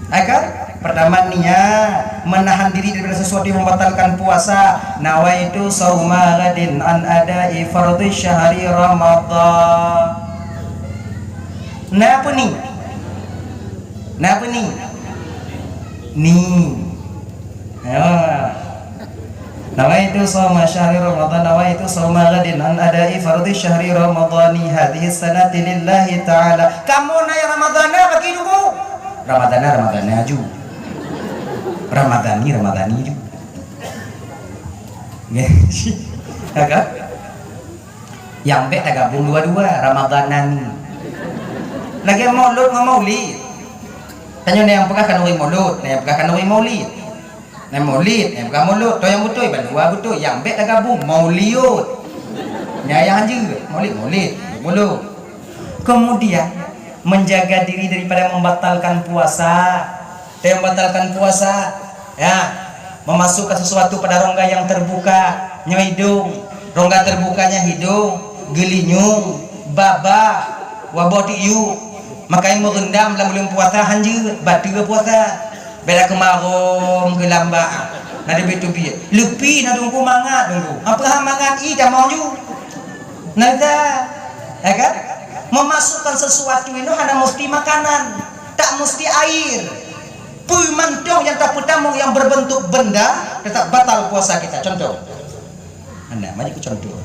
Akan pertama niat menahan diri dari sesuatu yang membatalkan puasa. Nawaitu sauma ghadin an ada'i fardhi syahri Ramadan. Napa ni? Nawaitu shauma syahri Ramadan nawaitu shauma ghadin an ada'i fardhi syahri Ramadani hadhihi sanati lillahi ta'ala. Kamu na ya Ramadana bagi dulu. Ramadana aju. Ramadani ju. Agak yang bet tak gabung dua-dua Ramadanan. Lagi maulid. Tanya ni yang pegah kanuri maulid, ni yang pegah kanuri maulid. Ni maulid, ni pegah maulid. Tu yang betul, dua betul. Yang bet dah gabung maulid. Nyayang je, maulid. Kemudian menjaga diri daripada membatalkan puasa. Dia membatalkan puasa, ya, memasukkan sesuatu pada rongga yang terbuka, hidung. Rongga terbukanya hidung, gelinyung, baba, wabotiyu. Makanya merendam dalam bulan puasa hanja batu puasa beda kemarum ke lamba nada betu bi lepi na tunggu mangat tunggu apa mangat dah mau ju nada ya kan memasukkan sesuatu itu hanya mesti makanan tak mesti air pemantong yang tak putamung yang berbentuk benda tetap batal puasa kita. Contoh anda mari ku contoh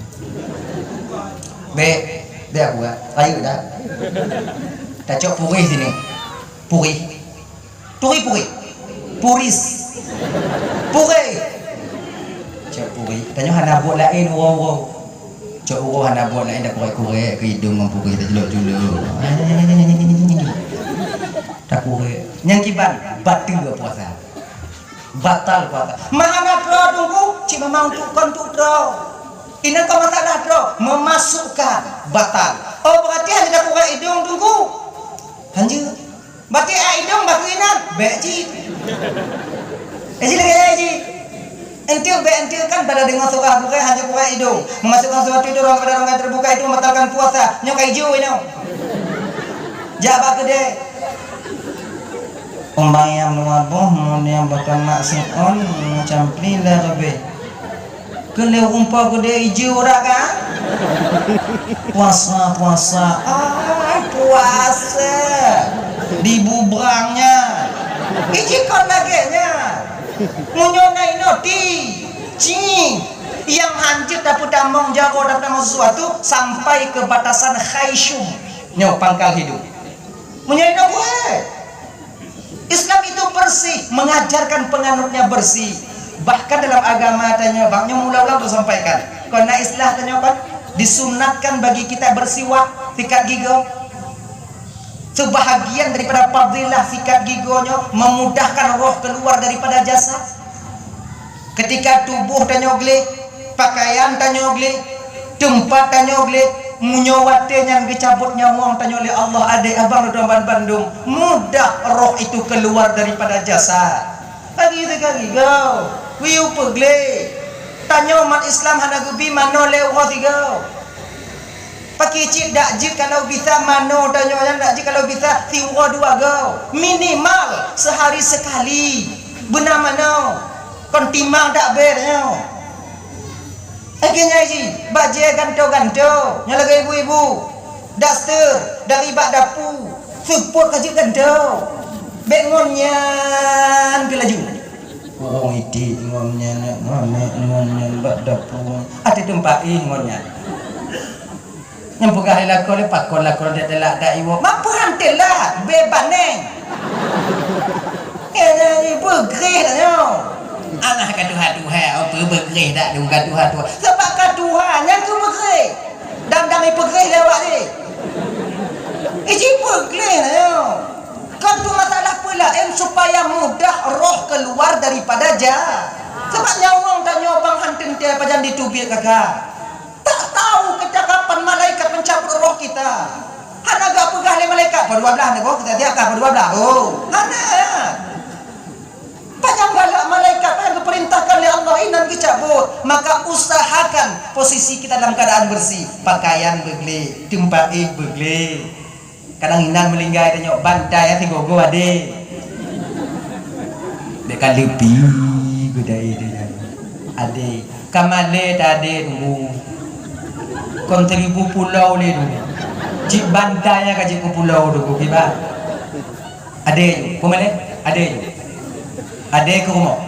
dia buat ayo dah tak cok puri sini puris cok puri tanya hana buat lain wow cok hana buat lain dah korek ke hidung mempuri tak jelok tak korek yang kiban batal puasa mahana draw tunggu cik memang untuk draw ini kau masalah draw memasukkan batal. Oh berarti hanya dah korek hidung tunggu Hanju, berarti hidung bakuinan, beji. Lagi. Entil kan pada dengan surah bukai hanya buka hidung, memasukkan sesuatu itu ruang pada ruang terbuka itu membatalkan puasa. Nyokai hijau ini. Jabak gede. Umbayam nuaboh, yang bakal maksion macam pilihan lebih. Kalau umpah gede hijau raga. Puasa. Puasa di bubrangnya ijikon lagi nya munyonai noti cing Yang hancur dapat tamong jago dapat sesuatu sampai ke batasan khayshum, nyo pangkal hidup. Menjadi Islam itu bersih, mengajarkan penganutnya bersih. Bahkan dalam agama tanya bangnya mula-mula sampaikan, karena Islam tanya kan disunatkan bagi kita bersiwak sikat gigi. Sebahagian daripada fadilah sikat giginya memudahkan roh keluar daripada jasad. Ketika tubuh tanyogle, pakaian tanyogle, tempat tanyogle, munyawate yang dicabut nyawang tanyole Allah adik abang doang Bandung, mudah roh itu keluar daripada jasad. Lagi sekali go, wiu pegle. Tanya umat Islam hana gebi mano lewat tiga. Pakai cip dak jip kalau bisa mano tanya dak jip kalau bisa siwa dua go. Minimal sehari sekali. Benar mano. Kon timang tak bernya. Akhirnya ji, baje ganto-ganto. Nyalaga ibu-ibu. Daster dari bak dapu. Support kasih ganto. Bengonnya kelaju. Oh itu ngonnya ngonnya bak dapu. Ada tempat ngonnya. Yang pegah lakon le pakon lakon dia telak dak iwo. Mampu hantelah bebaneng. Ya bergerih dah. Alah kaduha-duha apa bergerih dak dong kaduha-duha. Sebab kaduhanya tu bergerih. Dam-dam bergerih lewat ni. Iji bergerih dah. Kan tu masalah pula supaya mudah roh keluar daripada jah. Sebab nyawang tanya bang hantin dia pajan ditubik kakak. Tak tahu kecakapan malaikat mencabut roh kita. Hana gak pegah le malaikat berdua belah nego kita tiap kah berdua belah. Oh, hana. Panjang galak malaikat yang diperintahkan oleh Allah inan dicabut. Maka usahakan posisi kita dalam keadaan bersih. Pakaian begle, tempat begle. Kadang inan melinggai tanya bantai yang gogo ade. Dekat lebih gudai dia. Ade, kamale tade dulu. Kon 1000 pulau le dulu. Cik bantainya ka cik pulau dulu kiba. Ade, komale? Ade. Ade ke rumah.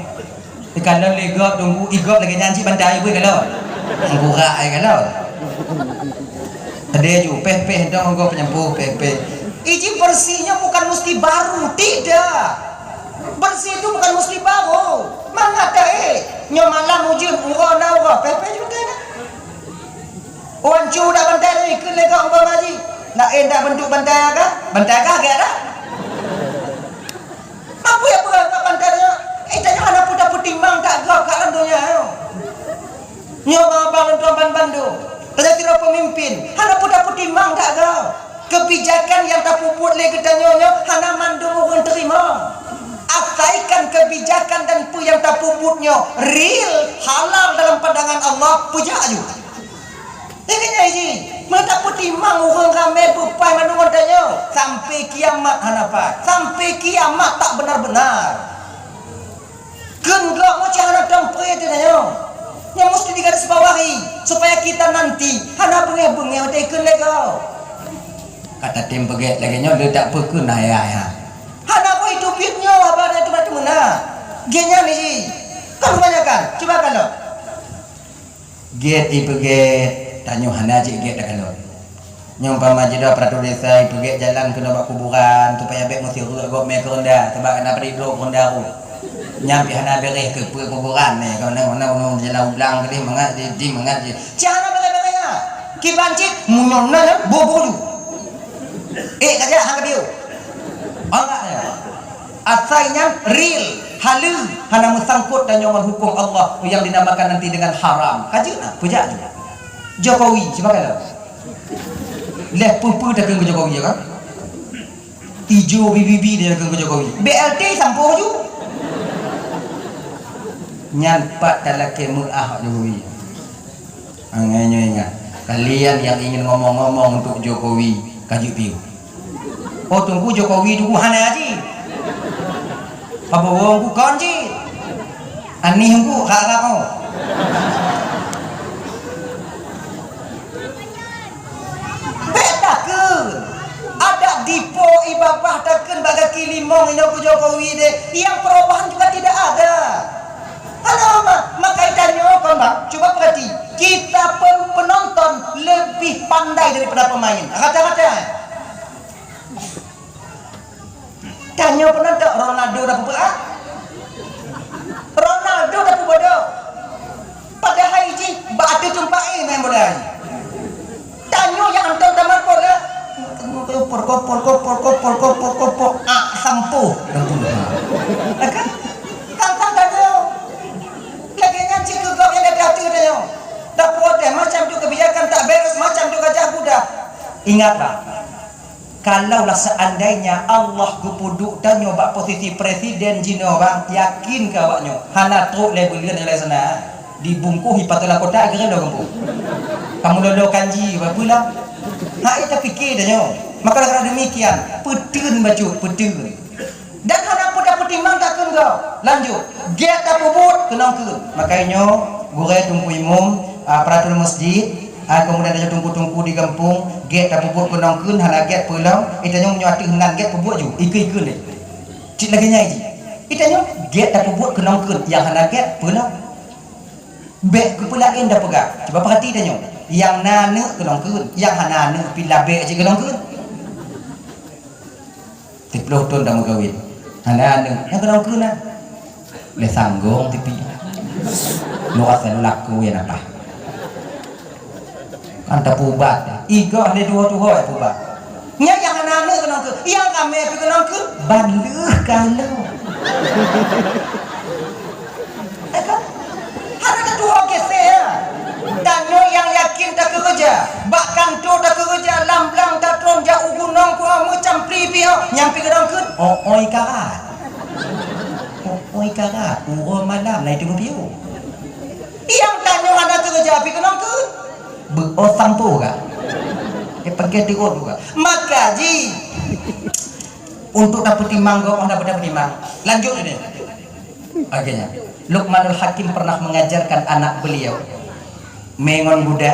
Kalau legap tunggu igap lagi nyanci bantai ibu kalau. Ngura ai kalau. Ade ju peh-peh dong go penyempuh peh-peh. Iji bersihnya bukan mesti baru, tidak. Bersih itu bukan mesti baru. Mangata nyomalam ujib urona ura peh-peh juga. Wan cu dak bantai ni ke lega umpam haji. Nak endak bentuk bantai ka? Bantai ka agak dah. Apa ya buat bantai nya? Tanya hana putar timbang tak gap kat landunya. Nyo abang tuan Bandung. Tanya tira pemimpin, hana putar timbang tak gap. Kebijakan yang tak puput le ketanyonya hana mandung orang terima. Asaikan kebijakan dan pu yang tak puputnya real halal dalam pandangan Allah puja juga. Dekatnya ini, mereka putimang orang ramai bupai mandungan tanya sampai kiamat hanapan, sampai kiamat tak benar-benar. Genggak macam hana dampre tanya, yang mesti digarisbawahi supaya kita nanti hana bengeh-bengeh tekan legau. Kata tim beget lagi nya letak pekun ya. Hana ko itu pitnya apa ada tu mana? Genya ni. Kau kebanyakan, coba kalau. Get ibeget tanya hana cik get dah kalau nyong pamajida peratu desa itu get jalan kena bak kuburan supaya bek mesti gok me ke rendah sebab kena beri blok rendah ku nyampi hana bereh ke kuburan ni kau nak jalan ulang ke di mangat je jangan bereh-berehnya ki bancik munyonna bobo lu kaja hang dia enggak ya asainya real halu hana mesangkut dan nyongan hukum Allah yang dinamakan nanti dengan haram kajina puja juga Jokowi, coba kalau leh pupu dah ke Jokowi kan ijo BBB dia ke Jokowi BLT sampo ju nyampak talake muah Jokowi anganya ingat kalian yang ingin ngomong-ngomong untuk Jokowi kaji piu oh tunggu Jokowi dulu hana aji apa wong ku konji ani ku kakak kau ada dipo ibabah takkan baga kilimong ino ku Jokowi de yang perubahan juga tidak ada. Halo maka itanyo kan bang Cuba perhati, kita penonton lebih pandai daripada pemain. Rata-rata. Tanya penonton, Ronaldo dah berapa? Ronaldo dah bodoh. Padahal ini batu tumpai main bola. Tanya yang antum tamat bola. Por sampo. Kan tanya. Laginya cikgu kau yang ada hati tanya. Tak protes macam tu kebijakan tak beres macam tu gajah budak. Ingatlah. Kalaulah seandainya Allah gupuduk tanya bak posisi presiden Cina bang, yakin ke awaknya hana truk lebelan yang sana dibungkuhi patulah kota kira dah kampung kamu lolo kanji apa lah hak kita fikir tanya maka kerana demikian petun baju petun dan hana pun dapat timbang tak kun kau lanjut get tak pubut kena kun makanya gure tumpu imam peraturan masjid kemudian ada tungku-tungku di kampung get tak pupuk penongkun hana get pulau itanya menyuatu henang get pupuk ju ikut-ikut ni cik lagi nyai itanya get tak pupuk penongkun yang hana get pulau bek kepulain dah pegang cuba perhati tanya yang nana penongkun yang hana nana pila bek je penongkun 10 tahun dah mengkawin hana nana yang penongkun lah le sanggung tapi luas laku yang apa anta pubat iga ada dua ya pubat nya yang anak-anak kenang ke yang kami pergi kenang ke baleuh kalau ada dua geser tanya yang yakin tak kerja bak kantor tak kerja lamblang tak tron jauh gunung ku macam pripio nyampi kenang ke oi karat malam naik tu pio yang tanya anak kerja pergi kenang ke sampo kah? Pakai tidur juga. Maka ji untuk dapat timbang kau dapat timbang. Lanjut ini. Akhirnya Luqmanul Hakim pernah mengajarkan anak beliau mengon Buddha.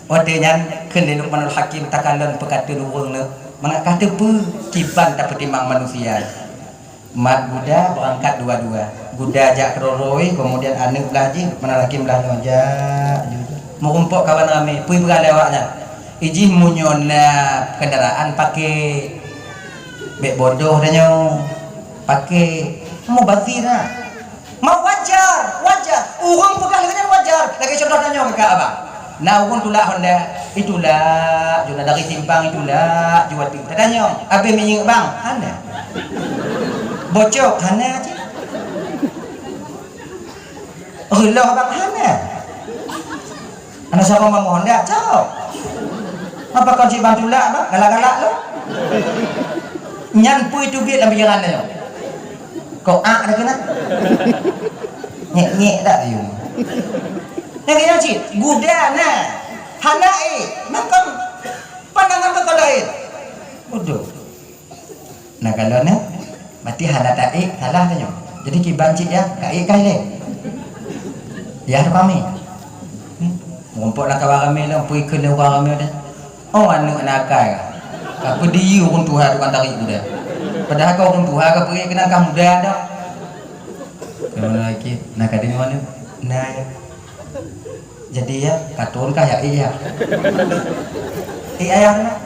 Odenya kena Luqmanul Hakim takalan pekata luweng le. Mengakata pu kiban dapat timbang manusia. Mat Buddha berangkat dua-dua. Buddha jak keroroi kemudian anak belaji Luqmanul Hakim belah aja. Merumpuk kawan ramai, pergi beralawaknya. Iji munyona kendaraan pakai bek bodoh dan nyo, pakai mau basira, mau wajar. Orang pegang dengan wajar. Lagi contoh dan nyo mereka apa? Nah, orang tulah Honda, itulah, juga dari simpang itulah, jual tu. Dan nyo, apa menying bang? Anda, bocok, anda aja. Relah bang anda. Anak siapa mau Honda? Cakap. Apa kau cik bantu lah? Apa? Galak-galak lo? Nyampu itu biar dalam pikiran dia. Kau dah kena? Nyek tak you? Yang kena cik, gudana, hanai, macam pandangan betul lain. Udah. Nah kalau ni, mati hana taik salah tanya. Jadi kiban cik ya, taik kali. Ya kami. Rumputlah kawan kami lah, pergi kena orang kami dah. Oh, anak nakal. Apa dia orang Tuhan bukan tarik muda. Padahal kau orang Tuhan kau pergi kena kau muda dah. Kalau lagi nak ada mana? Nah. Jadi ya, katun kah ya iya. Ayah nak.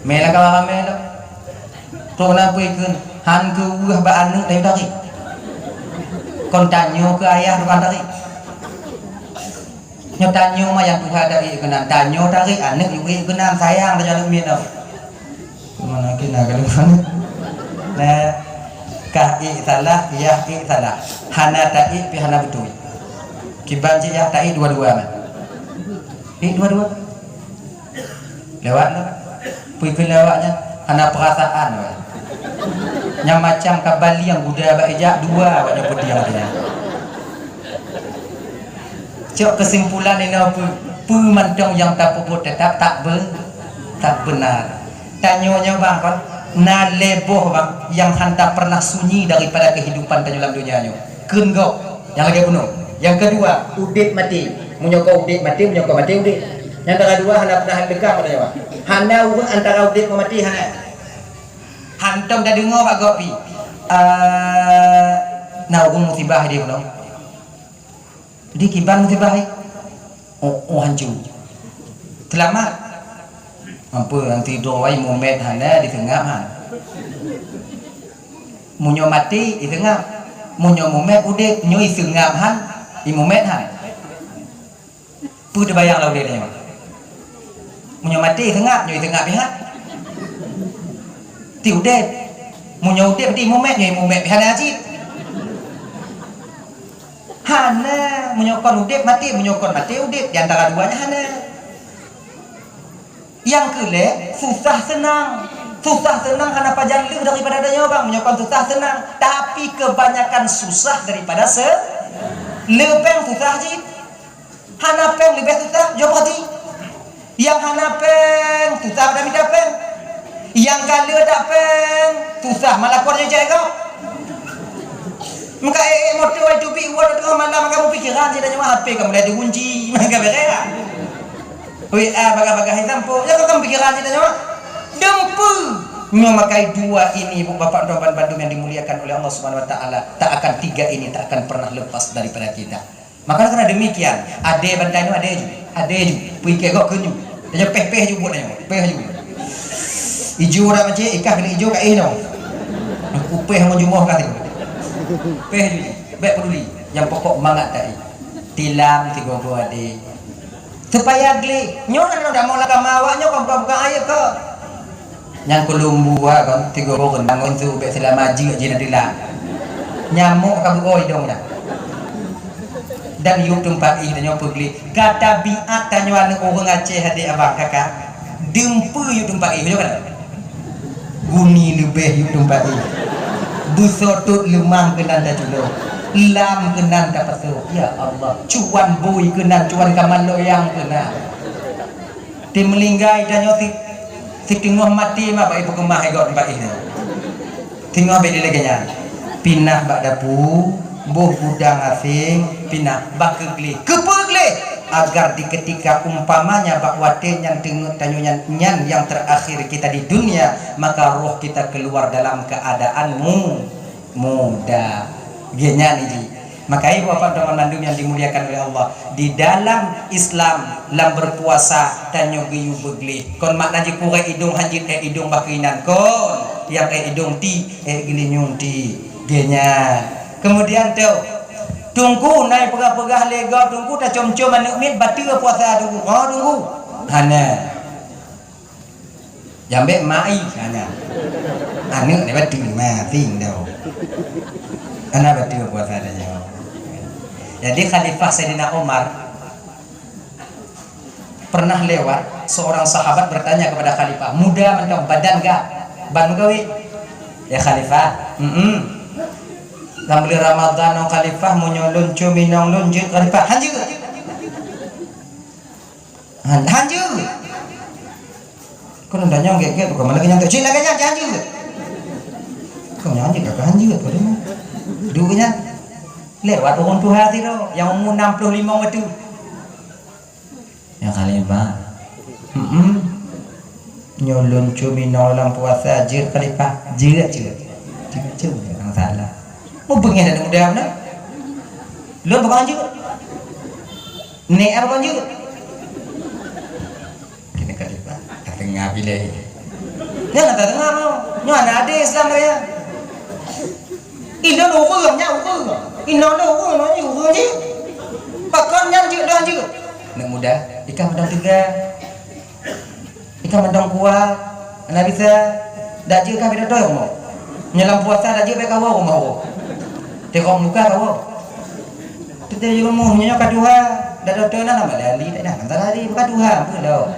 Mela kawan kami lah. Kau nak pergi kena han ke uah ba anak dari tarik. Kon tanya ke ayah bukan tarik. Nyo tanyo mah yang Tuhan dari kenal tanyo dari anak juga kenal sayang dan jalan minum mana kena kalau mana nah kai salah ya salah hana tai pi hana betul kiban ya tai dua-dua man dua-dua lewat lah pergi lewatnya hana perasaan yang macam kabali yang Buddha baijak dua banyak putih yang dia cok kesimpulan ini apa? Pemandang yang tak puput tetap tak benar. Tanya bang kan, na leboh bang yang hanta pernah sunyi daripada kehidupan dalam dunianya. Kenggok yang lagi bunuh. Yang kedua, udit mati. Menyokong udit mati, menyokong mati udit. Yang kedua, hana pernah dekat pada nyawa. Hana urang antara udit mati hana. Hantam dah dengar Pak Gopi. Na urang musibah dia bunuh. Di kiban mesti baik. Oh hancur. Selamat. Apa yang tidur ai momet hana di tengah han. Munyo mati di tengah. Munyo momet udik nyo i tengah han i momet han. Pu de bayang lau dia ni. Munyo mati tengah nyo i tengah pihak. Ti udik. Munyo udik di momet nyo i momet pihak haji. Hana menyokon udip mati, menyokon mati udip, di antara duanya hana. Yang kele susah senang hana pajan lu daripada adanya bang, menyokon susah senang, tapi kebanyakan susah daripada lepeng susah je. Hana peng lebih susah, jawab hati. Yang hana peng susah pada minta peng, yang kala tak peng susah malah kornya jaga. Maka motor itu bi buat tengah malam kamu pikiran je dah nyawa HP kamu dah dikunci maka berera. WA baga-baga hitam po. Ya kamu pikiran je dah nyawa. Dempu. Nyo makai dua ini Bu Bapak Tuan Bandung yang dimuliakan oleh Allah Subhanahu wa taala, tak akan tiga ini tak akan pernah lepas daripada kita. Maka karena demikian, ade bantai ade ju. Pikir kok kunyu. Dia peh-peh ju buat nyo. Peh ju. Ijo dah macam ikan kena ijo kat no. Aku peh mau jumuh kat peh juga, baik peduli. Yang pokok mangat tadi, tilam tiga gua ade. Supaya geli, nyo kan dah mau laga mawaknya kan buka air ke. Yang kelumbu kan tiga gua bangun tu baik selama maji je nak tilam. Nyamuk kan beroi dong dah. Dan yuk tempat ih dan nyo pergi. Kata biat tanya anak orang Aceh adik abang kakak. Dempu yuk tempat ih kan. Guni lebih yuk tempat ih. Busotut lemah kenan dah culo, lam kenan dah pasuk. Ya Allah, cuan bui kenan, cuan kaman loyang kenan. Tim melinggai dan nyoti, si tengah mati mak baik pekemah egot baik ini. Tengah baik lagi nya, pinah bak dapu, boh gudang asing, pinah bak kegli, kepegli. Agar di ketika umpamanya bak wate yang tengok tanyunya nyan yang terakhir kita di dunia, maka roh kita keluar dalam keadaan muda genya niji. Maka ibu bapak teman mandum yang dimuliakan oleh Allah, di dalam Islam lam berpuasa tanyo giyu begli kon mak naji kure idung hanjit idung bakinan kon yang idung ti gilinyung ti genya. Kemudian tu tunggu naik pegah-pegah lega, tunggu tak com-com anak mit batal puasa tunggu. Oh tunggu. Hana. Jambe mai hana. Anak ni batal mati dah. Hana batal puasa dah. Jadi Khalifah Sayyidina Umar pernah lewat, seorang sahabat bertanya kepada Khalifah, muda mentong badan gak? Ban gawe? Ya Khalifah. Dan beli Ramadan nong Khalifah mau nyolon cumi nong lunjut Khalifah hanjur kau nanda nyong gek tuh kemana kenyang tuh cina kenyang hanjur kau nyanyi kakak hanjur kau deh duanya lewat orang tuh hati lo yang umur 65 itu yang Khalifah nyolon cumi nong lam puasa jir Khalifah jir yang salah. Mau pengen ada muda mana? Lo bukan juga. Nek apa juga? Kini Khalifah tengah pilih. Dia nggak tengah mau. Nyo ada Islam dia. Indo ukurnya ukur. Indo ukurnya ukur je. Pakai yang juga dah juga. Nek muda, ikan mendong 3. Ikan mendong kuat. Anak bisa. Dak juga kan beda doyong mau. Nyelam puasa dak juga beka wau mau. Tengok muka kau. Kita juga mau nyanyi kedua. Dah doktor nak nama lali tak nak. Antara hari kedua apa dah.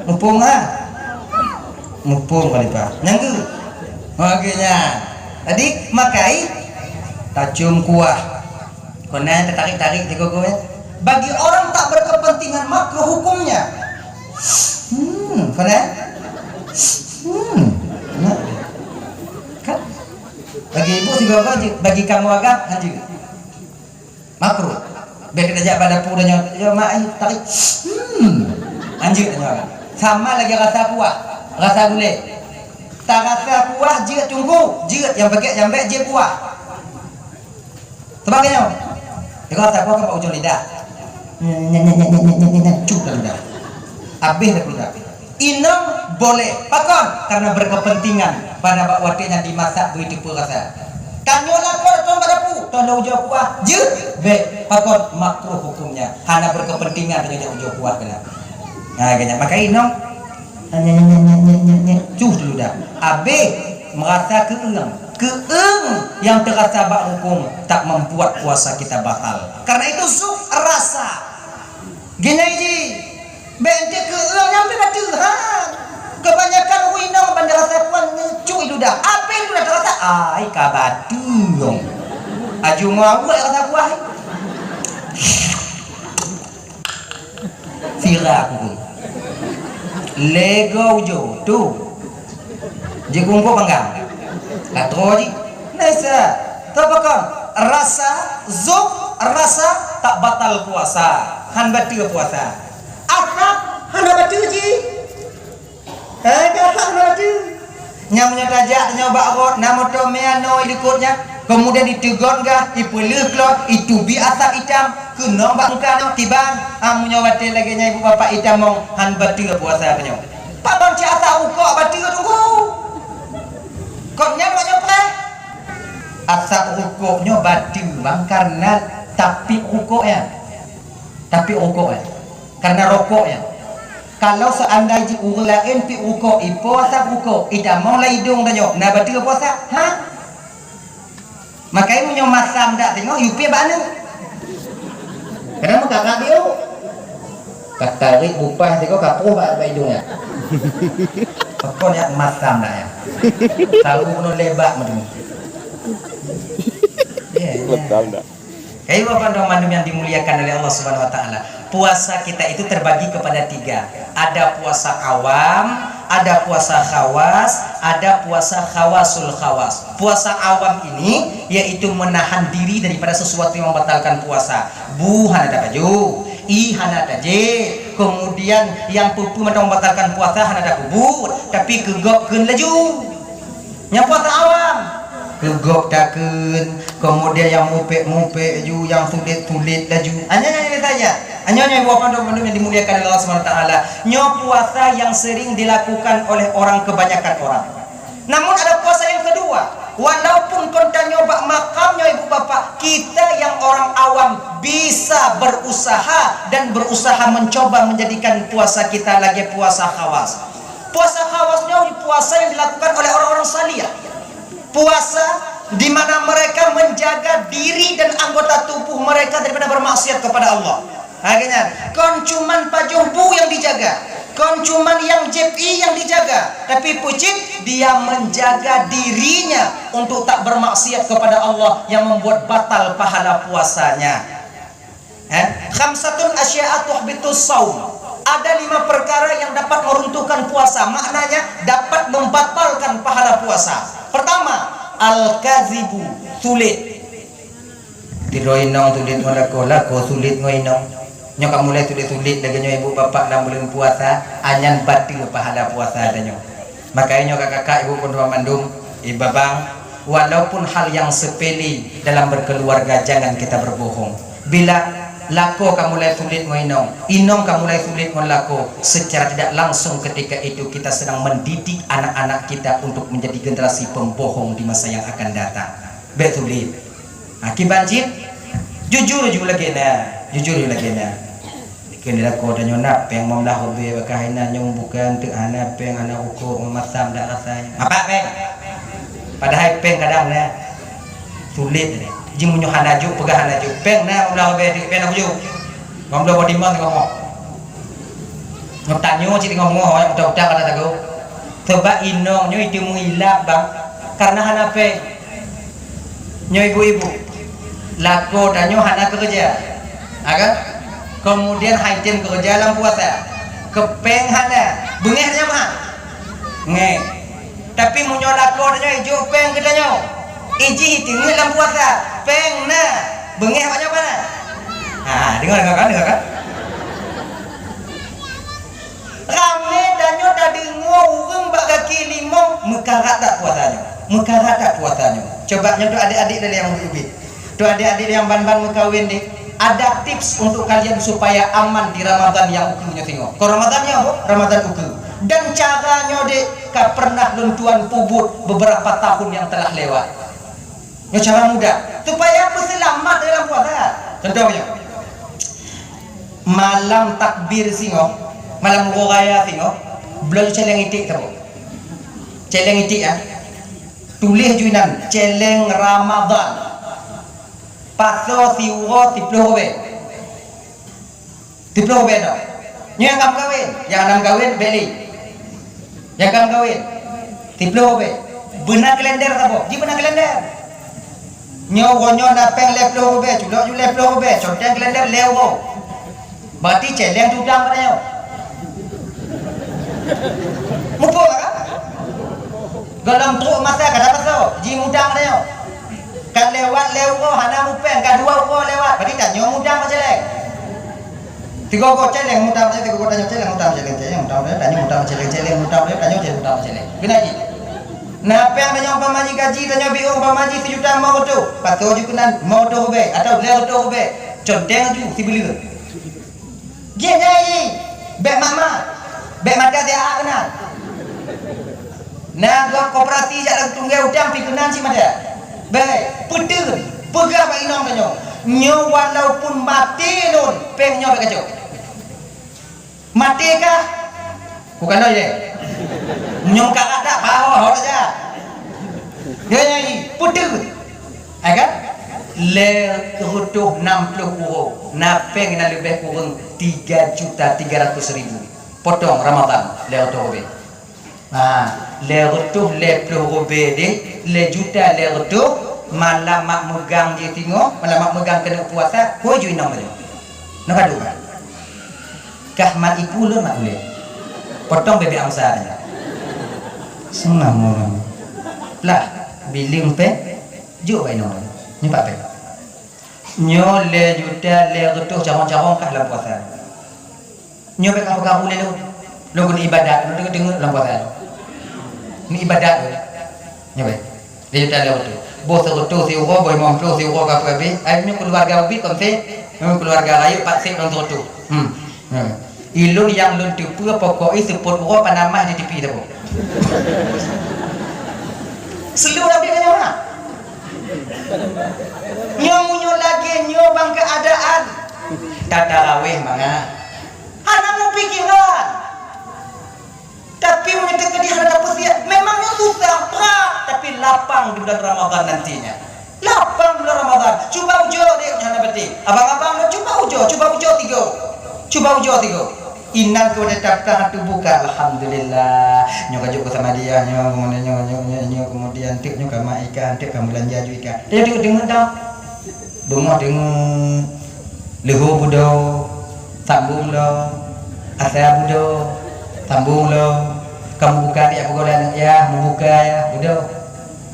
Mumpung mumpung Khalifah. Nyanggu. Makanya. Tadi makai tajum kuah. Kena tertarik-tarik tengok kau. Bagi orang tak berkepentingan makruh hukumnya. Kena. Kan? Bagi ibu juga wajib, bagi kamu agak haji makruh. Baik kita pada pudanya, ya mak tarik, anjir tanya. Sama lagi rasa kuah, rasa gulai. Tak rasa kuah jika tunggu, jika yang baik jika kuah. Sebagainya, Dia kata apa ujung lidah. Cuk lidah. Habis dah lidah. Inam boleh pakon karena berkepentingan pada bak watinya dimasak begitu perasa. Tanyolah kau tuan badapu, tuan dah ujung kuah. Je, baik pakon makruh hukumnya. Hana berkepentingan dengan ujung kuah kena. Nah, kena maka inam cuk dulu dah. Habis merasa keeng yang terasa bak hukum tak membuat puasa kita batal. Karena itu zuk rasa. Gini ji, bente keeng yang Tuhan. Kebanyakan winang bandar rasa puan ngecu itu dah. Apa itu dah terasa? Ai kabatu dong. Aju ngawak rasa buah. Sira aku. Lego jo tu. Je kungko panggang. Latroji. Nesa. Tapakan rasa zuk rasa tak batal puasa. Han batal puasa. Apa? Han batal ji. Nyamnya tajak nyoba rot nama tomeano ikutnya kemudian ditegon gah dipeluk lo itu biasa hitam kena bangkan tiban amunya wate lagi nya ibu bapak hitam mong han batil puasa kanyo paton ciata uko batil tunggu koknya nyoba asa ukoknya batil bang karena tapi ukoknya karena rokoknya. Kalau seandainya ulain pi uko puasa uko ida mau la hidung danyo na batil puasa ha makanya munyo masam dak tengok yupi banu karena muka kakak katarik bupah tengok kapo ba hidungnya pokon ya masam dak ya tahu no lebak madu betul dak. Hei Bapak Mandum yang dimuliakan oleh Allah Subhanahu wa taala. Puasa kita itu terbagi kepada 3. Ada puasa awam, ada puasa khawas, ada puasa khawasul khawas. Puasa awam ini yaitu menahan diri daripada sesuatu yang membatalkan puasa. Bu hanada baju, i hanada je. Kemudian yang pupu membatalkan puasa hanada kubur, tapi kegok keun laju. Nya puasa awam kegok takun, kemudian yang mupe ju, yang tulit laju. Hanya saja. Hanya ibu bapak yang dimuliakan oleh Allah Subhanahu wa taala. Nyo puasa yang sering dilakukan oleh kebanyakan orang. Namun ada puasa yang kedua. Walaupun konta nyoba makamnya ibu bapak, kita yang orang awam bisa berusaha dan berusaha mencoba menjadikan puasa kita lagi puasa khawas. Puasa khawasnya puasa yang dilakukan oleh orang-orang salihah. Puasa di mana mereka menjaga diri dan anggota tubuh mereka daripada bermaksiat kepada Allah. Akhirnya, kon cuman pajumbu yang dijaga, kon cuman yang jepi yang dijaga, tapi pucit dia menjaga dirinya untuk tak bermaksiat kepada Allah yang membuat batal pahala puasanya. Khamsatun asya'a tuhbitus shaum. Ada 5 perkara yang dapat meruntuhkan puasa, maknanya dapat membatalkan pahala puasa. Pertama, al-kazibu, sulit. Tiroinong sulit lako sulit ngoinong. Nyo kamu mulai sulit lagi nyo ibu bapak dalam bulan puasa, anyan batil pahala puasa ada nyo. Makanya nyo kakak ibu pendua mandum, ibu babang, walaupun hal yang sepele dalam berkeluarga jangan kita berbohong. Bila lako kamu mulai sulit ngoinong, inong kamu mulai sulit ngelako, secara tidak langsung ketika itu kita sedang mendidik anak-anak kita untuk menjadi generasi pembohong di masa yang akan datang. Betul. Akibatnya jujur lagi nah. Kena ko dan nyona peng mau dah hobi bakahina nyong bukan tu anak peng anak ukur memasam dak rasanya. Apa peng? Padahal peng kadang na sulit ni. Jing munyo hanaju pegah hanaju peng na mau dah hobi peng aku ju. Ngom dah bodi mang ngomong. Ngom tanyo ciri ngomong yang udah kata tahu. Coba inong nyo itu muilap bang karena hana peng. Nyo ibu-ibu lako dan nyo hana kerja. Agak kemudian haitim kerja dalam puasa kepeng hana bengehnya mah nge tapi munyo lako danyo ijo peng kedanyo iji hitingi dalam puasa peng na bengeh banyak mana dengar kan rame danyo tadi ngurung bak kaki limau mekarat tak puasanya coba nyo adik-adik dari yang ubit tu adik-adik yang ban-ban mekawin dik ada tips untuk kalian supaya aman di Ramadan yang ukunya tengok. Kalau Ramadannya apa? Ramadan uku. Dan caranya dek, pernah luntuan pubut beberapa tahun yang telah lewat. Ini cara mudah supaya selamat dalam puasa. Contohnya, malam takbir singo, malam raya singo, belum celeng itik tahu. Celeng itik ya. Tulis juinan celeng Ramadan. Paso siwo tiplo be. Tiplo be no. Yang kam kawin, yang enam kawin beli. Yang kam kawin. Tiplo be. Benar kalender tahu. Di benar kalender. Nyo gonyo napeng leplo be, culok ju leplo be, conteng kalender lewo. Berarti celeng tudang pada nyo. Mupo kan? Galam truk masa kada paso, ji mudang pada nyo. Kan lewat lewo hana mupeng kan dua ko lewat berarti tak nyo mudang macam lek tiga ko celeng mudang tiga ko tanyo celeng mudang tanyo mudang celeng mudang tanyo celeng mudang celeng gina ji na peng tanyo pamaji gaji tanyo biung pamaji 1 juta mau tu patau ju kenan mau tu be atau lewo tu be conteng ju sibeli je nyai be mama be mata dia kenan na gua koperasi jak tunggal udang pi kenan si mada. Baik, pedul, pegah bagi nong tanyo. Nyo walaupun mati nun, peng nyo berkacau. Mati kah? Bukan lo je. Nyo kagak ada bawah saja. Dia nyanyi, pedul. Agar le rutuh 60 euro. Napeng na lebih kurang 3.300.000. Potong Ramadan le rutuh be. Le rutuh le robe de le juta le rutuh malam mak megang dia tengok malam mak megang kena puasa ko ju inang dia nak adu kan kah mak iku le mak boleh potong bebek angsa dia senang orang lah biling pe ju bai no ni pak pe nyo le juta le rutuh carong-carong kah dalam puasa nyo be kamu le lo guna ibadat lo dengar dalam puasa ni ibadat tu nyoba dia tak lewat tu bos tu si ugo boy mom tu si ugo ka pe ai ni keluarga ubi kon se keluarga lain pak se orang tu ilun yang lun tu pokok sebut ugo panamah di tepi tu seluruh nabi kanya orang nyo lagi nyo bang keadaan tatarawih manga ana mau pikiran tapi menyatakan di hadapan persiap memangnya susah berat tapi lapang di bulan Ramadan nantinya lapang bulan Ramadan cuba ujo dek nyana beti abang-abang cuba ujo tiga inan ko datang tu buka alhamdulillah nyo kajuk ko sama dia nyo kemudian tik nyo kama ikan tik kamu belanja ju ikan dia dengar dah bunga dengar leho budo sambung lo asa budo sambung lo kamu buka dia pegolan ya membuka ya udah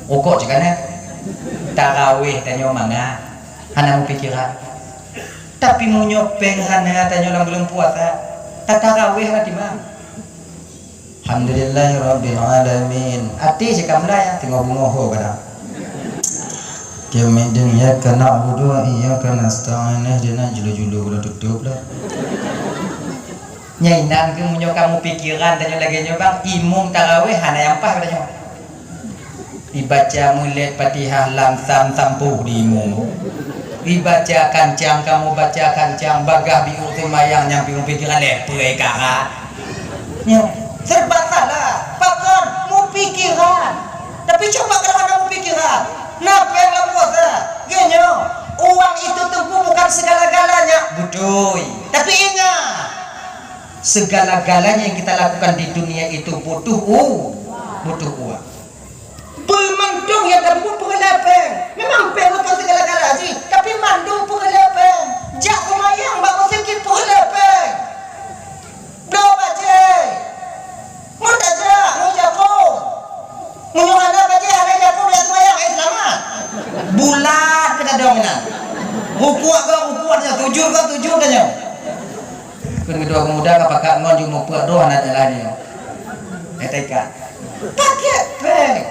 rokok je kan tarawih tanyo manga hana mau pikiran tapi mau nyopeng hana tanyo lang belum puasa tarawih hana timang alhamdulillahirabbil alamin ati je kamla ya tengok bungoho kada Kemedin ya kana abudu wa iyyaka nasta'in ihdina julu-julu ulah tutup lah nyainan ke munyo kamu pikiran tanyo lagi nyobang imum tarawih hana yang pah katanya dibaca mulai Fatihah lam sam sampu di imum dibaca kancang kamu baca kancang bagah biu semayang nyampi pikiran lepoi kara nyo serba salah pakon mu pikiran tapi coba kalau kamu pikiran napa yang puasa genyo uang itu tentu bukan segala-galanya betul tapi ingat segala-galanya yang kita lakukan di dunia itu butuh uang. Bermandung yang kamu pengelapeng. Memang peng bukan segala-galanya sih, tapi mandung pengelapeng. Jak kumayang bak sikit pengelapeng. Do baje. Mun aja, mun jago. Mun ana baje ana jago dia kumayang selamat. Bulat kena dominan. Rukuat nya tujuh tanya. Kedua pemuda apakah ngon mau buat doa nak jalannya etika pakai peng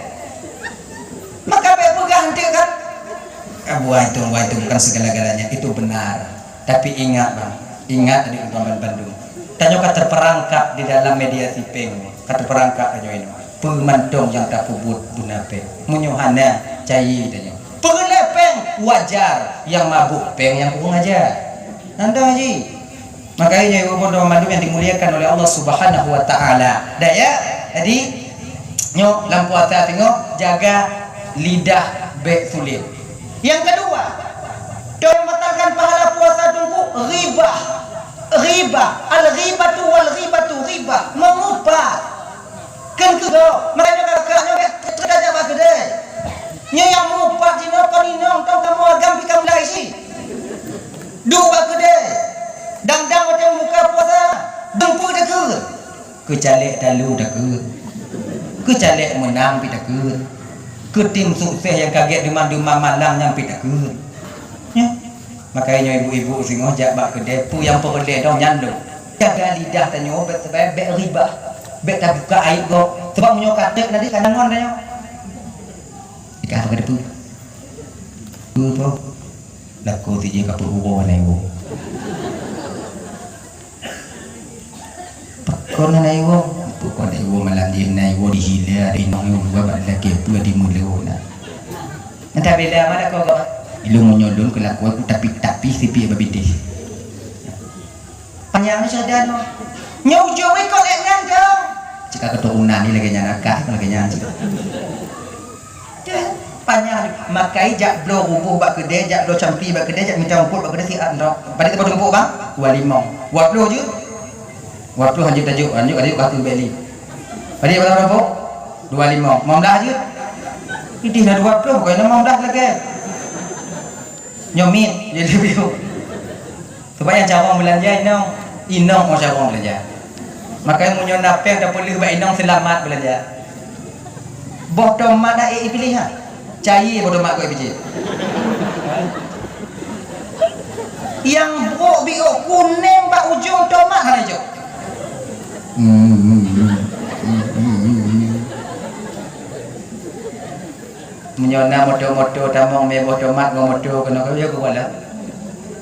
maka pegang dia kan buah itu bukan segala-galanya itu benar Tapi ingat bang, ingat adik Tuan Bandung. Tanya kata terperangkap di dalam media sipeng, kata perangkap tanya ini. Pemantong yang tak pubut bunape, munyuhana cair tanya. Pengelepeng wajar, yang mabuk peng yang kurang ajar. Anda haji. Makanya ibu Tuan Bandung yang dimuliakan oleh Allah Subhanahu Wa Taala. Dah ya, jadi nyok lampu atas tengok jaga lidah baik sulit. Yang kedua, dan membatalkan pahala puasa tunggu ribah. Ribah, al-ghibatu wal ghibatu ribah, mengubah. Kan kudo, makanya kakaknya terdaja bak gede. Nya yang mengubah dino kaninong tong kamu agam pikam lai si. Du bak gede. Dang-dang macam muka puasa, dempu dak ke. Kecalek dalu dak ke. Kecalek menang pi dak ke. Ketim sukses yang kaget demam-demam malang nyampe dak ke. Ya. Makanya ibu-ibu sing ngojak bak kedai pu yang perle dong nyandung. Jaga lidah tanya bet sebab bet riba. Bet tak buka aib go. Sebab munyo katek nanti kanangon tanya. Ika apa kedai pu? Pu po. Lako ti je ka pu ubo na ibu. Pakon na ibu. Pakon na ibu malam dia na ibu dihila inong ibu bak laki pu di mulo na. Entah bila mana kau ilmu nyodon kelakuan tapi sipi babiti. Panjang saja no. Nyau jowi kau lengan kau. Jika keturunan ni lagi nyanakah lagi nyanyi. Panjang makai jak blo rubuh bak kedai jak blo campi bak kedai jak minta umput bak kedai si andok. Pada tempat umput bang 25. Buat blo je. Buat blo hanya tajuk kaki beli. Pada berapa umput? 25. Mamlah je. Ini dah 20 bukan 15 lagi. Nyomit jadi biu. Sebab yang cara belanja inong mau cara belanja. Makanya munyo napeng dah boleh buat inong selamat belanja. Bodoh mak dah pilih ha. Cai bodoh mak kau biji. Yang bro biu kuning bak ujung tomat hana jo. Menyona moto-moto tamong meboh tomat ngomoto kena kaya ko wala.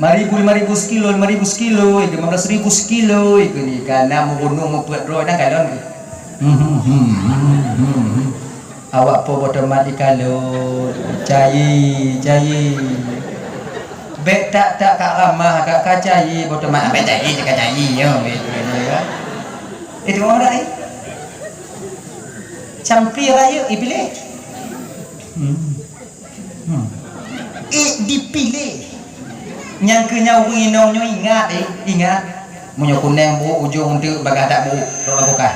5,000 sekilo, 5,000 sekilo, 15,000 sekilo iku ni kana mo gunung mo pedro nang kalon. Awak po tomat ikalon. Cai. Bek tak kak ramah kak kacai tomat apa cai yo itu ya. Itu orang ni. Campi raya iblis. Dipilih yang kena winonyo ingat munyo kuneng bu ujung tu bagadak bu rola buka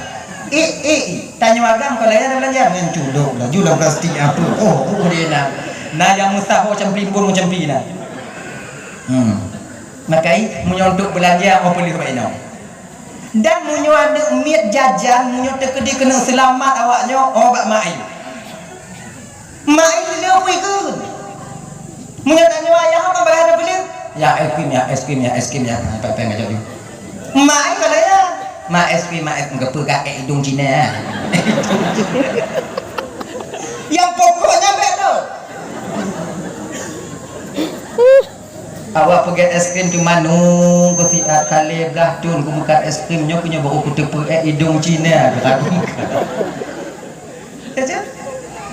tanya agam kalau ada belanja dengan culuk lah jual plastik apa dia nak yang mustaho campi pun macam pina makai munyo untuk belanja apa boleh buat ino dan munyo ada miat jajan munyo tekedi kena selamat awaknya bak mai lewi ke munyo tanya ayah apa berada beli ya es krim ya apa ngajak dia mai kalau ya es krim enggak pakai hidung Cina yang pokoknya betul awak pergi es krim cuma nunggu si kali belah tun ku buka es krimnya punya baru ku tepuk hidung Cina aku saja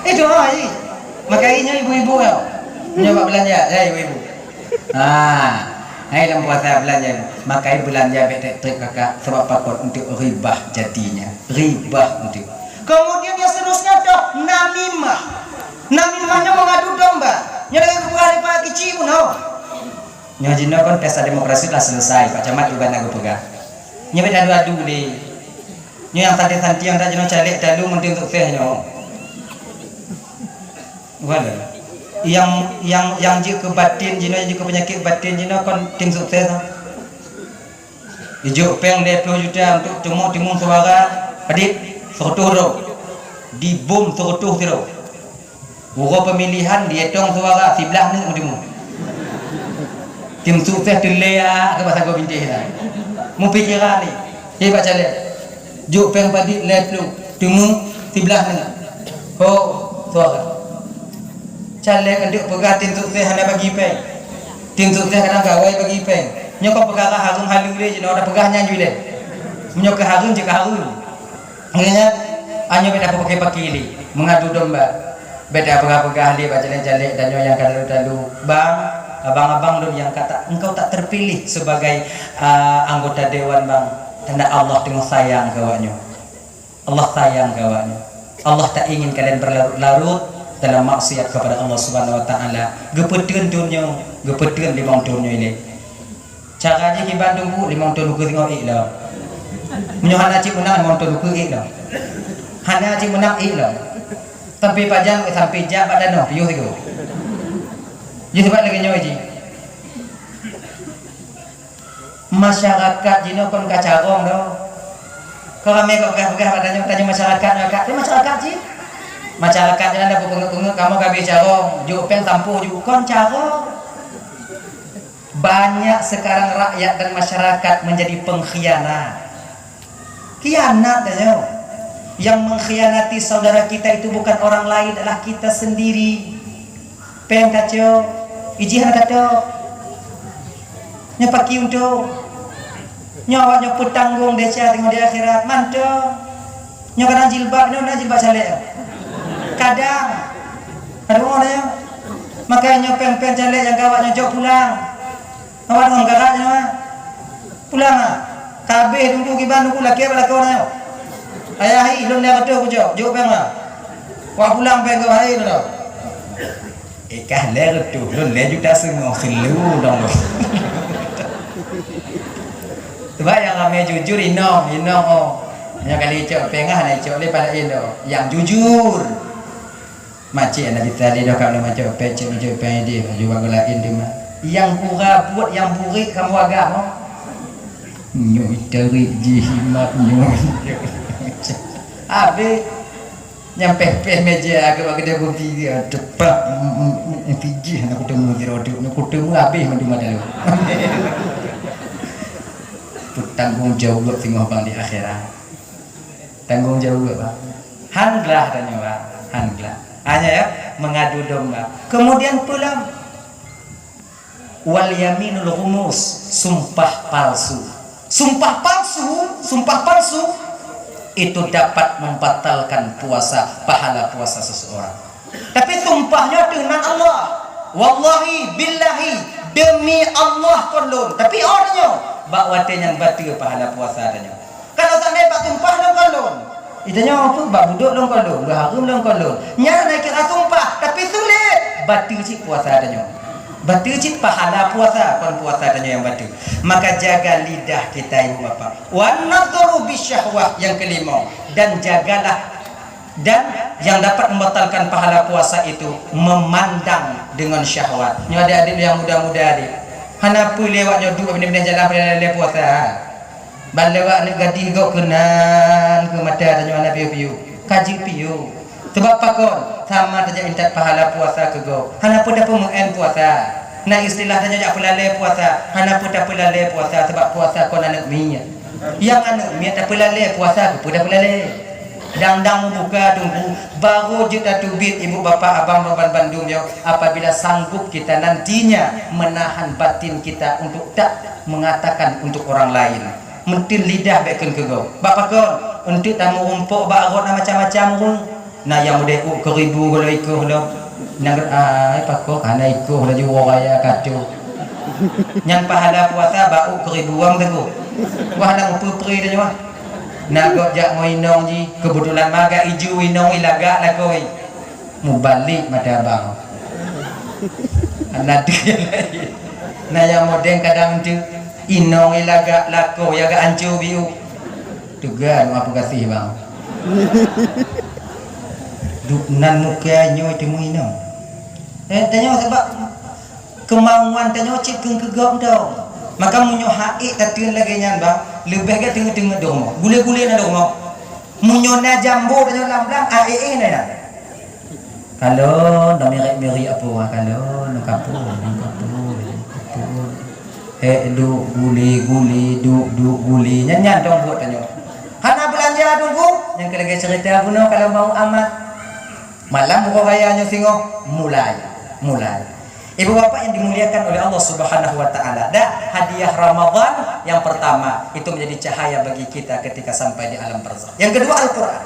itu ai makanya ibu-ibu ya nyoba belanja ya ibu-ibu hai dalam puasa belanja makai belanja betek kakak sebab pakot untuk ribah jadinya ribah untuk kemudian yang seterusnya dah namimahnya mengadu domba nyari kebukaan Pak Kici pun nyajina kan pesta demokrasi telah selesai Pak Camat juga nak pegang nyebet adu-adu deh yang santai-santai yang tak jenuh calik dalu mending untuk fehnya wala yang je ke batin jina je ke penyakit batin jina kon tim sukses ijuk peng 20 juta untuk timung suara adik 100 di bom 100 tiro uro pemilihan dietong suara 11 ni timung tim sukses telea ke bahasa go bintih dah mu pikiran ni pak cale juk peng padi 20 timung 11 ni suara caleg anduk pegang tim sukses hanya bagi peng tim sukses kadang gawai bagi peng nyokap perkara harum halu le je ada pegahnya je le menyok harum je harum ngenya anyo beda pakai le mengadu domba beda pegah-pegah le bajalan-jalan dan yang kalau bang abang-abang dulu yang kata engkau tak terpilih sebagai anggota dewan bang tanda Allah tengah sayang kawannya Allah sayang kawannya Allah tak ingin kalian berlarut-larut dalam maksiat kepada Allah Subhanahu wa taala. Gepeteun dunia, gepeteun 5 tahun ini. Caranya di Bandung bu 5 tahun ke tengok iklah. Menyohan aji menang 5 tahun ke iklah. Hana aji menang iklah. Tapi pajang sampai jak badan no piuh itu. Jadi sebab lagi nyoy ji. Masyarakat jino kon kacarong do. Kalau mereka pegah-pegah tanya masyarakat masyarakat sih masyarakat jalan ada pengek-pengek kamu gak bisa carong juk peng tampuh juk kon carong banyak sekarang rakyat dan masyarakat menjadi pengkhianat tanya yang mengkhianati saudara kita itu bukan orang lain adalah kita sendiri peng kacau ijihan kacau nyepaki untuk nyawanya petanggung desa tengok di akhirat mantap nyokan jilbab jilbab saleh kadang ada orang ya makanya pen-pen saleh yang kawatnya jauh pulang awak dengan kakaknya pulang kabeh tunggu ki Bandung laki laki orang ayahi lon dia betul jauh pen wah pulang pen kau hai tu ikah le tu lon le juta sengok selu dong sebab yang kami jujur inong oh yang kali cok pengah nak cok lepas indo yang jujur macam Nabi tadi dah kalau macam pecek peng dia juga lain dia mah yang pura buat yang burik kamu agama nyoi tarik jimat nyoi abe nyampe meja agak dia kopi dia cepat fiji nak ketemu di rodo nak ketemu habis mandi madalu tanggung jawab tengok bang di akhirat tanggung jawab bang hanglah tanya bang hanglah hanya ya mengadu domba kemudian pula wal yaminul ghumus sumpah palsu itu dapat membatalkan puasa pahala puasa seseorang tapi sumpahnya dengan Allah wallahi billahi demi Allah kolon tapi orangnya bak wate yang batil pahala puasa adanya. Kalau tak naik bak tumpah long kolon. Itanya apa? Bak buduk long kolon, berharum long kolon. Nya naik kira tumpah tapi sulit. Batil cik puasa adanya. Batil cik pahala puasa, kon puasa adanya yang batil. Maka jaga lidah kita ibu bapa. Wa nadhuru bisyahwah yang kelima dan jagalah dan yang dapat membatalkan pahala puasa itu memandang dengan syahwat. Nya adik-adik yang muda-muda adik. Hanapu lewatnya dua benda-benda jalan pada puasa. Balewak ni gadih kau kenan ke mata tanya anak piu-piu. Kaji piu. Sebab pakon sama saja minta pahala puasa ke kau. Hanapu dah pemuen puasa. Nah istilah tanya jak pelalai puasa. Hanapu dah pelalai puasa sebab puasa kau anak minyak. Yang anak minyak tak pelalai puasa ke dah pelalai. Dang-dang buka tunggu baru juta tubit ibu bapa abang roban Bandung yo apabila sanggup kita nantinya menahan batin kita untuk tak mengatakan untuk orang lain mentin lidah beken ke kau bapak kau untuk tamu rumpuk bagot macam-macam pun nah yang muda ku keribu kalau ikuh lo nang pakok kana ikuh laju raya kacau yang pahala puasa bau keribuan tu wah nang pupri dah wah nagok jak ngoinong ji kebetulan maga iju inong ilaga lah koi mubalik mata abang anak dia lain nah yang modern kadang tu inong ilaga lako ya ga ancu biu tugan apa kasih bang duknan muka nyoy temu inong tanya sebab kemauan tanya cik kegok dong maka munyo haik tatian lagi nyan bang lebih ke tengah-tengah dong gule-gule na dong munyo na jambo tanya lam-lam ae na kalau dah meri apa kalau nak kapu du guli nyan dong buat tanya hana belanja dulu yang lagi cerita puno kalau mau amat malam buka kayanya singo mulai Ibu bapak yang dimuliakan oleh Allah Subhanahu wa taala, hadiah Ramadan yang pertama itu menjadi cahaya bagi kita ketika sampai di alam barzakh. Yang kedua Al-Qur'an.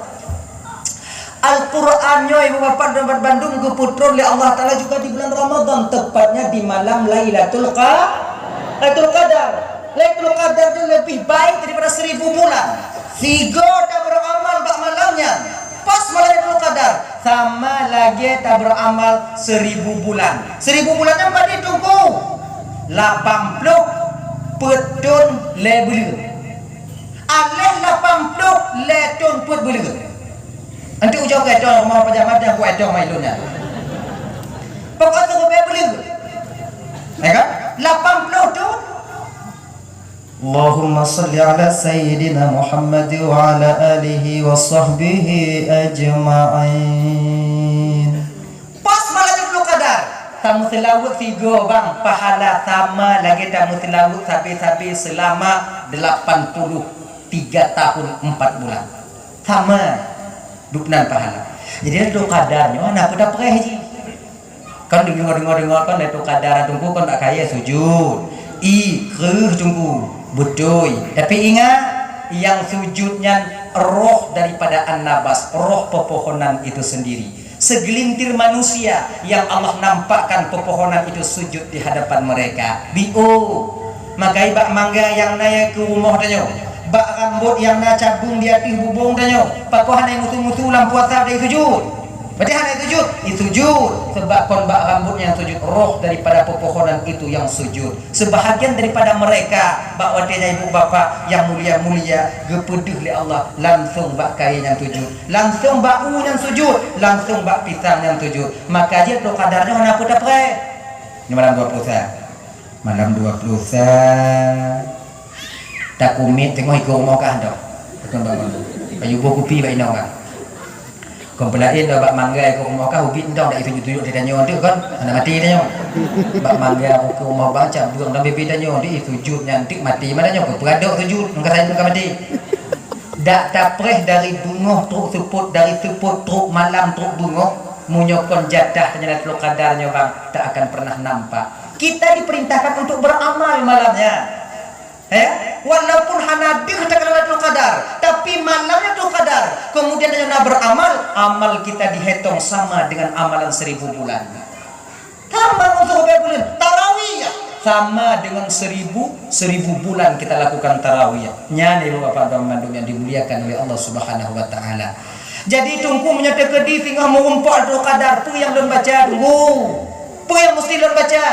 Al-Qur'annya ibu bapak dan Bandung keputron oleh Allah taala juga di bulan Ramadan, tepatnya di malam Lailatul Qadar. Lailatul Qadar itu lebih baik daripada 1000 bulan. 3 tak beramal bak malamnya. Pas malam Lailatul Qadar sama lagi tak beramal 1000 bulan. 1000 bulannya pada tunggu 80 petun lebel. Aleh 80 letun put belu. Nanti ujung ke itu mau pajamat yang kuat itu mailunnya. Pokoknya tu belu. Ya kan? 80 tu. Allahumma salli ala sayyidina Muhammad wa ala alihi wa sahbihi ajma'in. Pas malam Lailatul Qadar, tamu tilawat 3 bang, pahala sama lagi tamu tilawat sabi-sabi selama 83 tahun 4 bulan. Sama duknan pahala. Jadi Lailatul Qadarnya anak pada pereh ji. Kan dengar kan Lailatul Qadar tunggu kan tak kaya sujud. Kreuh tunggu betul. Tapi ingat yang sujudnya roh daripada an-nabas, roh pepohonan itu sendiri. Segelintir manusia yang Allah nampakkan pepohonan itu sujud di hadapan mereka. Makai bak mangga yang naik ke rumah tanya. Bak rambut yang nak cabung di atas bubung tanya. Pakuhan yang mutu-mutu lampu atas dia sujud. Berarti hanya sujud, sujud sebab kon bak rambut yang sujud, roh daripada pepohonan itu yang sujud. Sebahagian daripada mereka bak wadenya ibu bapa yang mulia-mulia gepedeh li Allah langsung bak kain yang sujud, langsung bak yang sujud, langsung bak pisang yang sujud. Maka dia tu kadarnya hana apa dapat. Ini malam 20 malam 20 tak kumit tengok ikut rumah kah dah. Betul bang. Ayu buah kopi bak inang kan. Kompelain dah bak mangga ke rumah kau ubin dah dak tunjuk-tunjuk dia tanya tu kan anak mati dia nyo bak mangga ke rumah baca buang dalam bibir tanya dia sujud nyantik mati mana nyo peradok sujud engkau saya engkau mati dak tapreh dari bungoh truk seput dari seput truk malam truk bungoh munyokon jadah tanya Lailatul Qadarnya bang tak akan pernah nampak. Kita diperintahkan untuk beramal malamnya. Walaupun hana dikatakan Lailatul Qadar, tapi malamnya Lailatul Qadar, kemudian dengan beramal, amal kita dihitung sama dengan amalan 1000 bulan. Tambah untuk bulan tarawih sama dengan 1000 bulan kita lakukan tarawih. Nyane Bapak dan Mandum yang dimuliakan oleh Allah Subhanahu wa taala. Jadi tunggu menyata kedi tinggal mengumpul Lailatul Qadar tu yang belum baca tunggu. Tu yang mesti belum baca.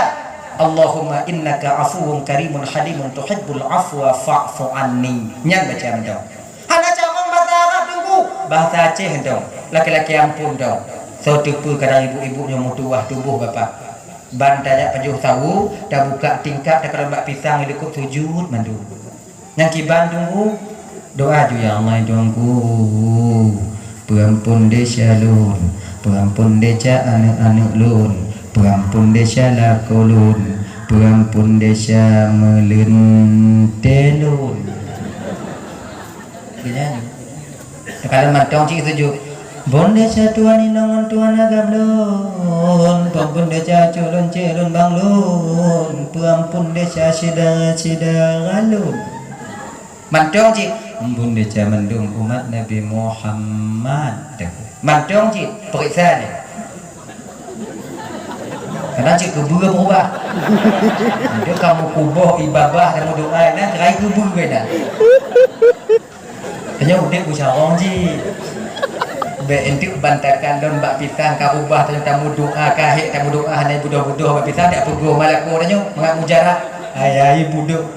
Allahumma innaka afuwun karimun halimun tuhibbul afwa fa'fu anni. Nyang baca mendong. Hana cakong bahasa Arab tunggu. Bahasa Aceh dong. Laki-laki ampun dong. So tipu kadang ibu-ibu yang mutuah tubuh bapak. Ban tanya pajuh tahu, dah buka tingkap dah kalau mbak pisang ikut sujud mandu. Yang kiban tunggu. Doa ju ya Allah doangku. Pengampun desa lun, pengampun desa anak-anak lun. Pengampun desa lakolun, pengampun desa melentelun. Begini. Kalau matang cik tujuh. Bon desa tuan inangan tuan agam lun, pengampun desa culun celun bang lun, pengampun desa sidang alun. Matang cik. Ampun desa mendung umat Nabi Muhammad. Matang cik. Periksa ni. Karena cik kubur berubah. Dia kamu kubur ibadah dan doa nak gerai kubur ke dah. Tanya udah usaha ji. Be entik bantakan don bak pisang ka ubah tanya tamu doa ka hek tamu doa hanai budak-budak bak pisang dak peguh malaku tanya mengat mujarah. Ayai budak.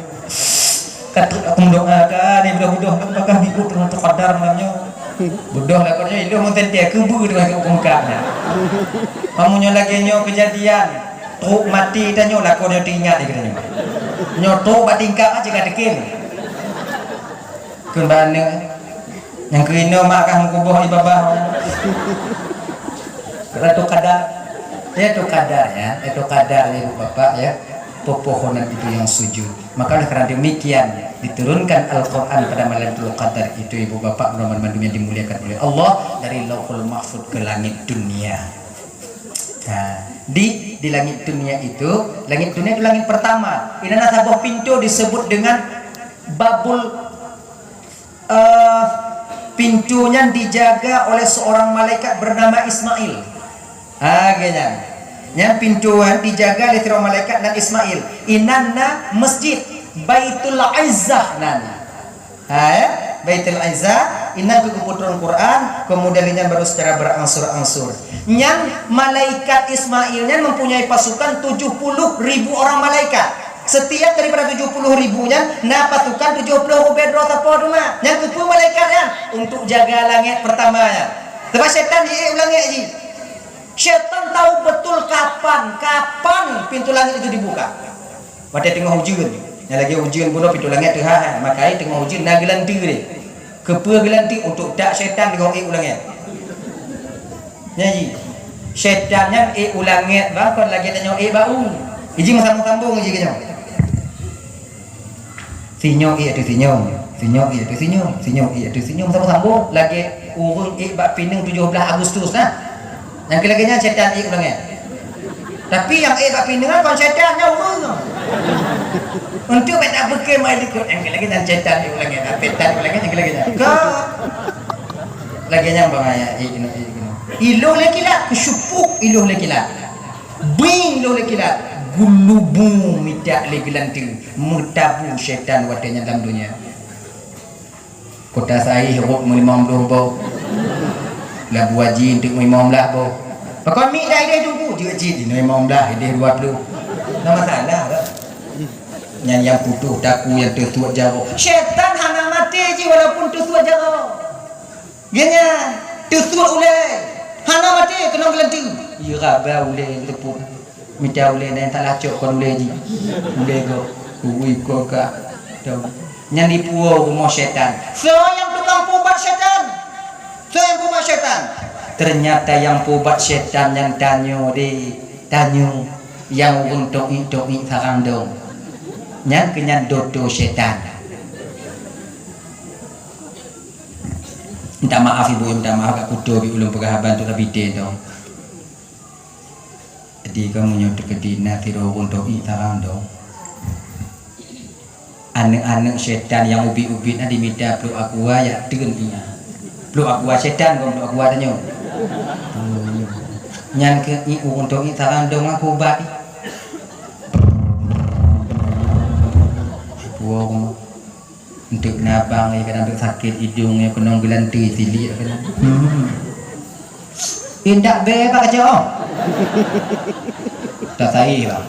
Katut aku doa ka ni budak-budak bakal ikut dengan Qadar malamnya. Budak lakonnya itu mungkin dia kubur dengan ungkapnya. Kamunya lagi nyo kejadian truk mati tanya lakonnya diingat dia katanya. Nyo truk bat tingkap aja kadekin. Kembane yang kena makah kubur ibabah. Lailatul Qadar. Lailatul Qadar ya, Lailatul Qadar ya Bapak ya. Pepohonan itu yang sujud. Maka oleh karena demikian diturunkan Al-Quran pada malam Lailatul Qadar itu ibu bapak Roman Bandung yang dimuliakan oleh Allah dari Lauhul Mahfuz ke langit dunia. Nah, di langit dunia itu langit pertama. Ini ada sebuah pintu disebut dengan babul. Pintunya dijaga oleh seorang malaikat bernama Ismail. Gini. Yang pintuan dijaga oleh seorang malaikat dan Ismail. Inanna masjid Baitul Izzah nana. Baitul Izzah inna keputusan Quran kemudian baru secara berangsur-angsur. Yang malaikat Ismailnya mempunyai pasukan 70.000 orang malaikat. Setiap daripada 70.000-nya na pasukan 70 bedro apa rumah. Yang kedua malaikatnya untuk jaga langit pertamanya. Sebab syaitan dia ulangi lagi. Syaitan tahu betul kapan pintu langit itu dibuka. Pada tengah hujan. Yang lagi hujan pun pintu langit tu makanya tengah hujan nak gelanti dia. Kepa gelanti untuk tak syaitan dengan ulangi. Nyanyi. Syaitannya ulangi bahkan lagi tanya bau. Iji sambung-sambung iji kenyo. Sinyo itu senyum sambung lagi urung bak pinang 17 Agustus nah. Yang kelaganya syaitan ulangnya. Tapi yang bak pinang kan syaitannya urung. Untuk benda bekal mai dikut yang kelaganya syaitan ulangnya, petan ulangnya yang kelaganya. Laginya bangaya ilo lekila kesyupuk ilo lekila. Bing ilo lekila. Gulubu midak legelanti mutabu syaitan wadanya dalam dunia. Kota saya hiruk 50 bau. Lagu wajib untuk 15 bau. Pakon mi dah dia tunggu dia wajib 15 dia 20. Tak masalah tak? Yang putus daku yang tertuat jauh. Syaitan hana mati je walaupun tertuat jauh. Genya tertuat ulai. Hana mati kena gelanti. Ya rabah ulai lepuk. Minta ulai dan tak lacok kon ulai ji. Ulai go. Ui ko ka. Yang dipuo rumah syaitan. So yang tukang pubat syaitan. So yang pubat syaitan. Ternyata yang pubat syaitan yang tanyo yang untuk sarang dong. Yang kenyan dodo syaitan. Minta maaf ibu, minta maaf aku kudo bi ulun pegahaban tu labide dong. Jadi kamu nyuruh ke dina tiro untuk sarang dong. Anak-anak syaitan yang ubi-ubi na diminta peluk aqua ya dengan dia. Peluk aqua syaitan kau peluk aqua tanya. Nyan ke untuk sarang dong aku baik. Buang untuk nabang ya kadang sakit hidung ya kena gelanti sili kena. Indak be pak aja. Tak sai lah.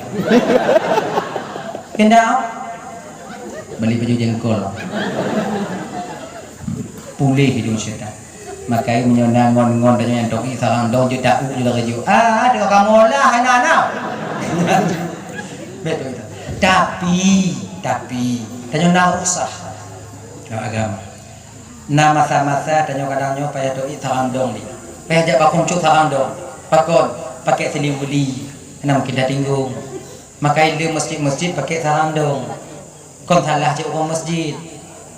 Indak beli baju jengkol. Pulih hidung syaitan. Makai menyona ngon-ngon dan yang dong sarang dong je tak u je kerja. Tengok kamu lah anak-anak. Betul itu. Tapi tanya nak usah agama. Na masa-masa tanya kadangnya payah doi sarang dong ni. Payah jak bakun cuk sarang dong. Pakon pakai selimuli. Kenapa kita tinggung? Makai dia masjid-masjid pakai sarang dong. Kon salah je orang masjid.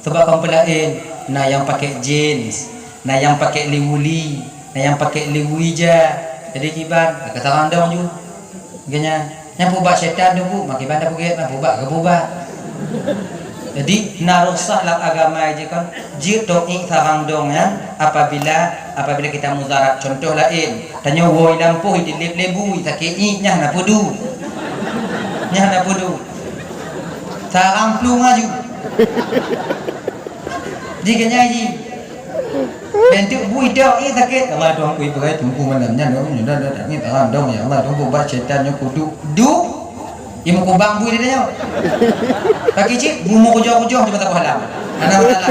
Sebab kon pelain. Nah yang pakai jeans, nah yang pakai liwuli, nah yang pakai liwija. Jadi kiban ke sarang dong ju. Ganya yang pubat syaitan tu bu, makiban dah puget pubat ke pubat. Jadi narusahlah agama aja kan. Jika doi sarang dong ya, apabila kita muzarat contoh lain. Tanya woi lampu di lebu sakit nya na pudu. Nya na pudu. Sarang plung aju. Jika nyaji. Bentuk bui dah sakit. Allah tuang kui pakai tunggu malamnya dong. Dah ni sarang dong ya Allah tunggu buat syaitan nya kudu. Ibu kubang bui dia tanya. Pakai cik, bumu kujoh-kujoh di mata halam. Anak masalah.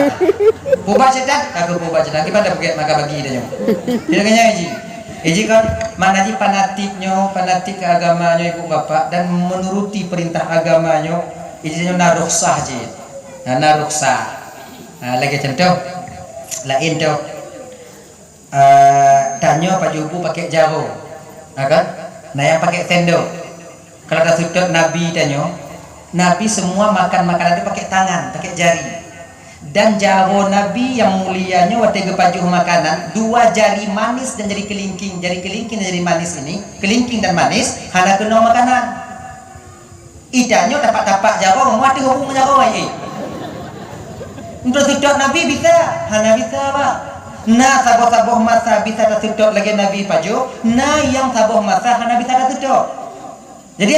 Pubat syaitan, aku pubat syaitan. Kita dah pakai maka bagi dia tanya. Dia kanya Iji kan mana ji fanatik ke agamanya ibu bapak dan menuruti perintah agamanya. Iji naruh sah je. Naruh sah. Lagi contoh lain tu. Tanya Pak Jubu pakai jaro. Kan? Nah yang pakai sendok. Kalau dah sudut Nabi tanya, Nabi semua makan makanan itu pakai tangan, pakai jari. Dan jaro Nabi yang mulianya waktu kepajuh makanan, 2 jari manis dan jari kelingking dan jari manis ini, kelingking dan manis hana kena makanan. Idanya tapak-tapak jaro mati hubung jaro untuk sedot Nabi bisa, hana bisa pak. Nah saboh-saboh masa bisa tersedot lagi Nabi pajuh, nah yang saboh masa hana bisa tersedot. Jadi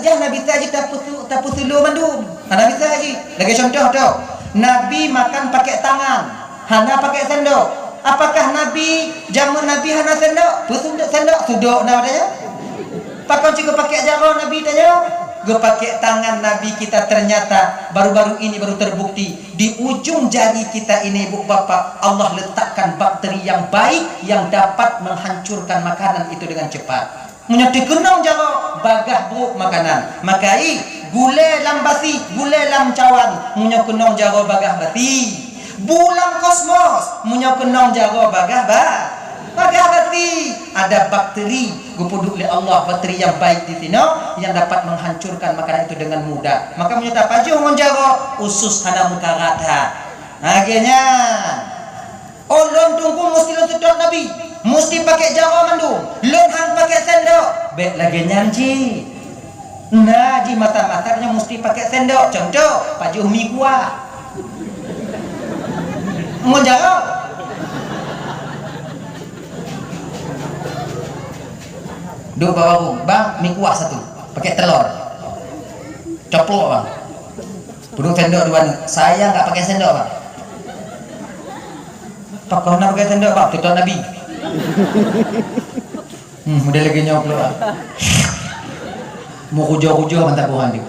hana bisa aja tapu sulu mandum, hana bisa aja. Lagi contoh tau. Nabi makan pakai tangan, hana pakai sendok. Apakah Nabi jamu Nabi hana sendok? Pusunduk sendok, sudok namanya. Pakon juga pakai jaro Nabi tanya. Gue pakai tangan Nabi kita ternyata baru-baru ini baru terbukti di ujung jari kita ini ibu bapak Allah letakkan bakteri yang baik yang dapat menghancurkan makanan itu dengan cepat. Menyati kenang jaro bagah buruk makanan. Makai gule lam basi, gule lam cawan, munyo kenong jaro bagah basi. Bulan kosmos, munyo kenong jaro bagah basi. Ada bakteri, gupuduk oleh Allah, bakteri yang baik di sini yang dapat menghancurkan makanan itu dengan mudah. Maka menyata paju ngon jaro usus hana mukarata. Akhirnya olon tunggu mesti lo sedot Nabi, mesti pakai jaro mandum, lon hang pakai sendok. Bet lagi nyanci. Nah, ji mata-matanya mesti pakai sendok. Contoh, pajuh mie kuah. Ngon jaro. Dua bawa bang, mie kuah 1, pakai telur, coplok bang, burung sendok 2, saya nggak pakai sendok bang. Pak kau nak pakai sendok bang, tutup Nabi. Udah lagi nyoplok bang. Mau kujo-kujo mantap bukan dia.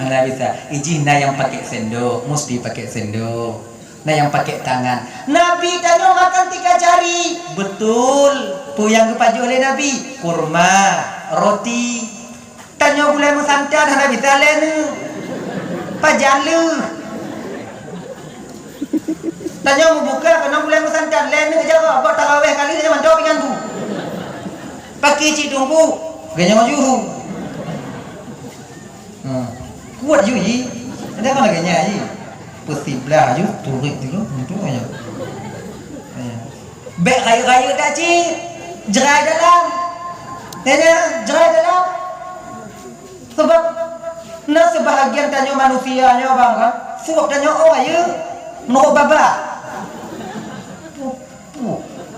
Anda bisa, izin yang pakai sendok, mesti pakai sendok. Nah yang pakai tangan. Nabi tanya makan 3 jari. Betul. Pu yang kepaju oleh Nabi. Kurma, roti. Tanya gulai musantan Nabi salen. Pajalu. Tanya mau buka kena gulai musantan len ke jaga. Buat tarawih kali dia mantau pinggan tu. Pakai cik tunggu. Ganya maju. Kuat ju ji. Ada kan lagi nyanyi. Petiblah aja turut dulu untuk aja. Bek raya-raya tak cik. Jerai dalam. Tanya jerai dalam. Sebab nah sebahagian tanya manusianya bang kan. Suap tanya orang ya. Menurut baba.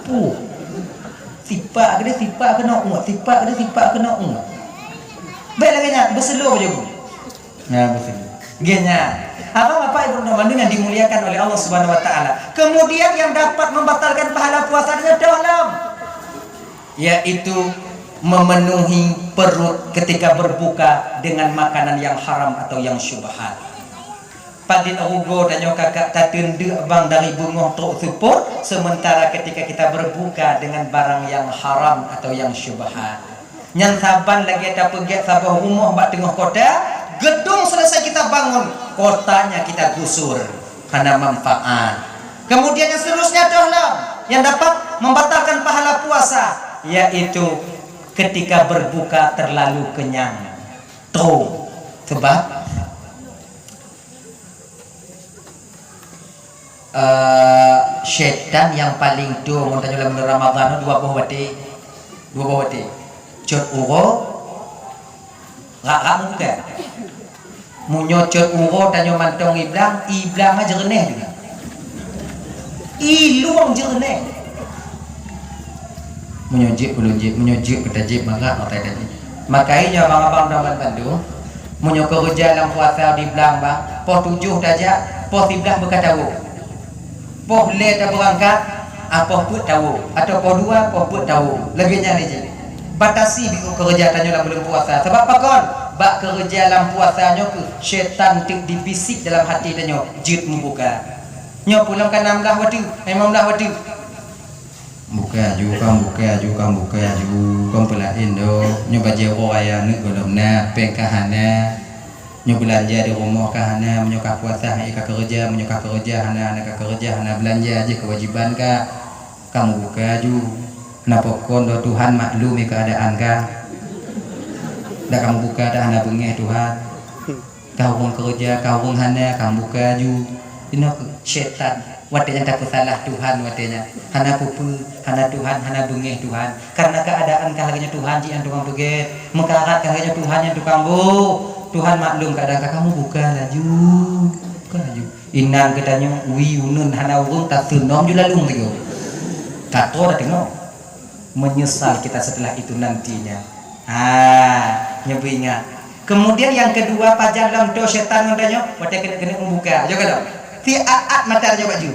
Pu. Sipak ke dia sipak kena umat. Sipak ke dia sipak kena umat. Baik lagi nya berseluruh je bu. Nah berseluruh. Genya. Apa ibu mandum yang dimuliakan oleh Allah Subhanahu Wa Taala. Kemudian yang dapat membatalkan pahala puasanya dalam, yaitu memenuhi perut ketika berbuka dengan makanan yang haram atau yang syubhat. Padin ugo dan kakak tatundu bang dari bunga truk support, sementara ketika kita berbuka dengan barang yang haram atau yang syubhat. Yang saban lagi ada pergi sabah rumah bak tengah kota. Gedung selesai kita bangun, kotanya kita gusur karena manfaat. Kemudian yang seterusnya adalah yang dapat membatalkan pahala puasa, yaitu ketika berbuka terlalu kenyang. Tuh, sebab syaitan yang paling tua montanya dalam bulan Ramadan 2 buah wati. Cot uro, rak muka. Munyocot uro tanyo mantong iblang aja reneh juga. Iluang je reneh. Menyojik ketajib maka otai tadi. Makanya abang-abang dalam Bandung menyokor kerja dalam puasa di belang bang. Poh 7 saja, poh 13 berkatawu. Poh le tak berangkat, apa pun tahu. Atau poh 2, poh pun tahu. Lebihnya ni je. Batasi biku kerja tanyo dalam bulan puasa. Sebab apa kon? Bak kerja dalam puasanya ke syaitan dibisik dalam hati tanyo jid membuka. Nyo pulang kan 16 waktu, 15 waktu. Buka ju kam pelain do. Nyo baje waya ne golomna pengkahana. Nyo belanja di rumah kahana, nyo ka puasa ka kerja, nyo ka kerja hana belanja aja kewajiban ka. Kamu buka ju. Kenapa kon do Tuhan maklumi keadaan ka? Dah kamu buka dah hana bengeh Tuhan. Kau orang kerja, kau orang hana, kamu buka ju. ino syaitan wadanya tak salah Tuhan wadanya hana pupu hana Tuhan hana bengeh Tuhan karena keadaan kahaganya Tuhan yang tukang beget mengkarat kahaganya Tuhan yang tukang Tuhan maklum keadaan kamu buka laju inang katanya wiunun hana urung tak sunom jula lung tigo kato dah tengok menyesal kita setelah itu nantinya nyebingat. Kemudian yang kedua pajar dalam do setan ngantanyo pada kena membuka juga dong si aat mata aja baju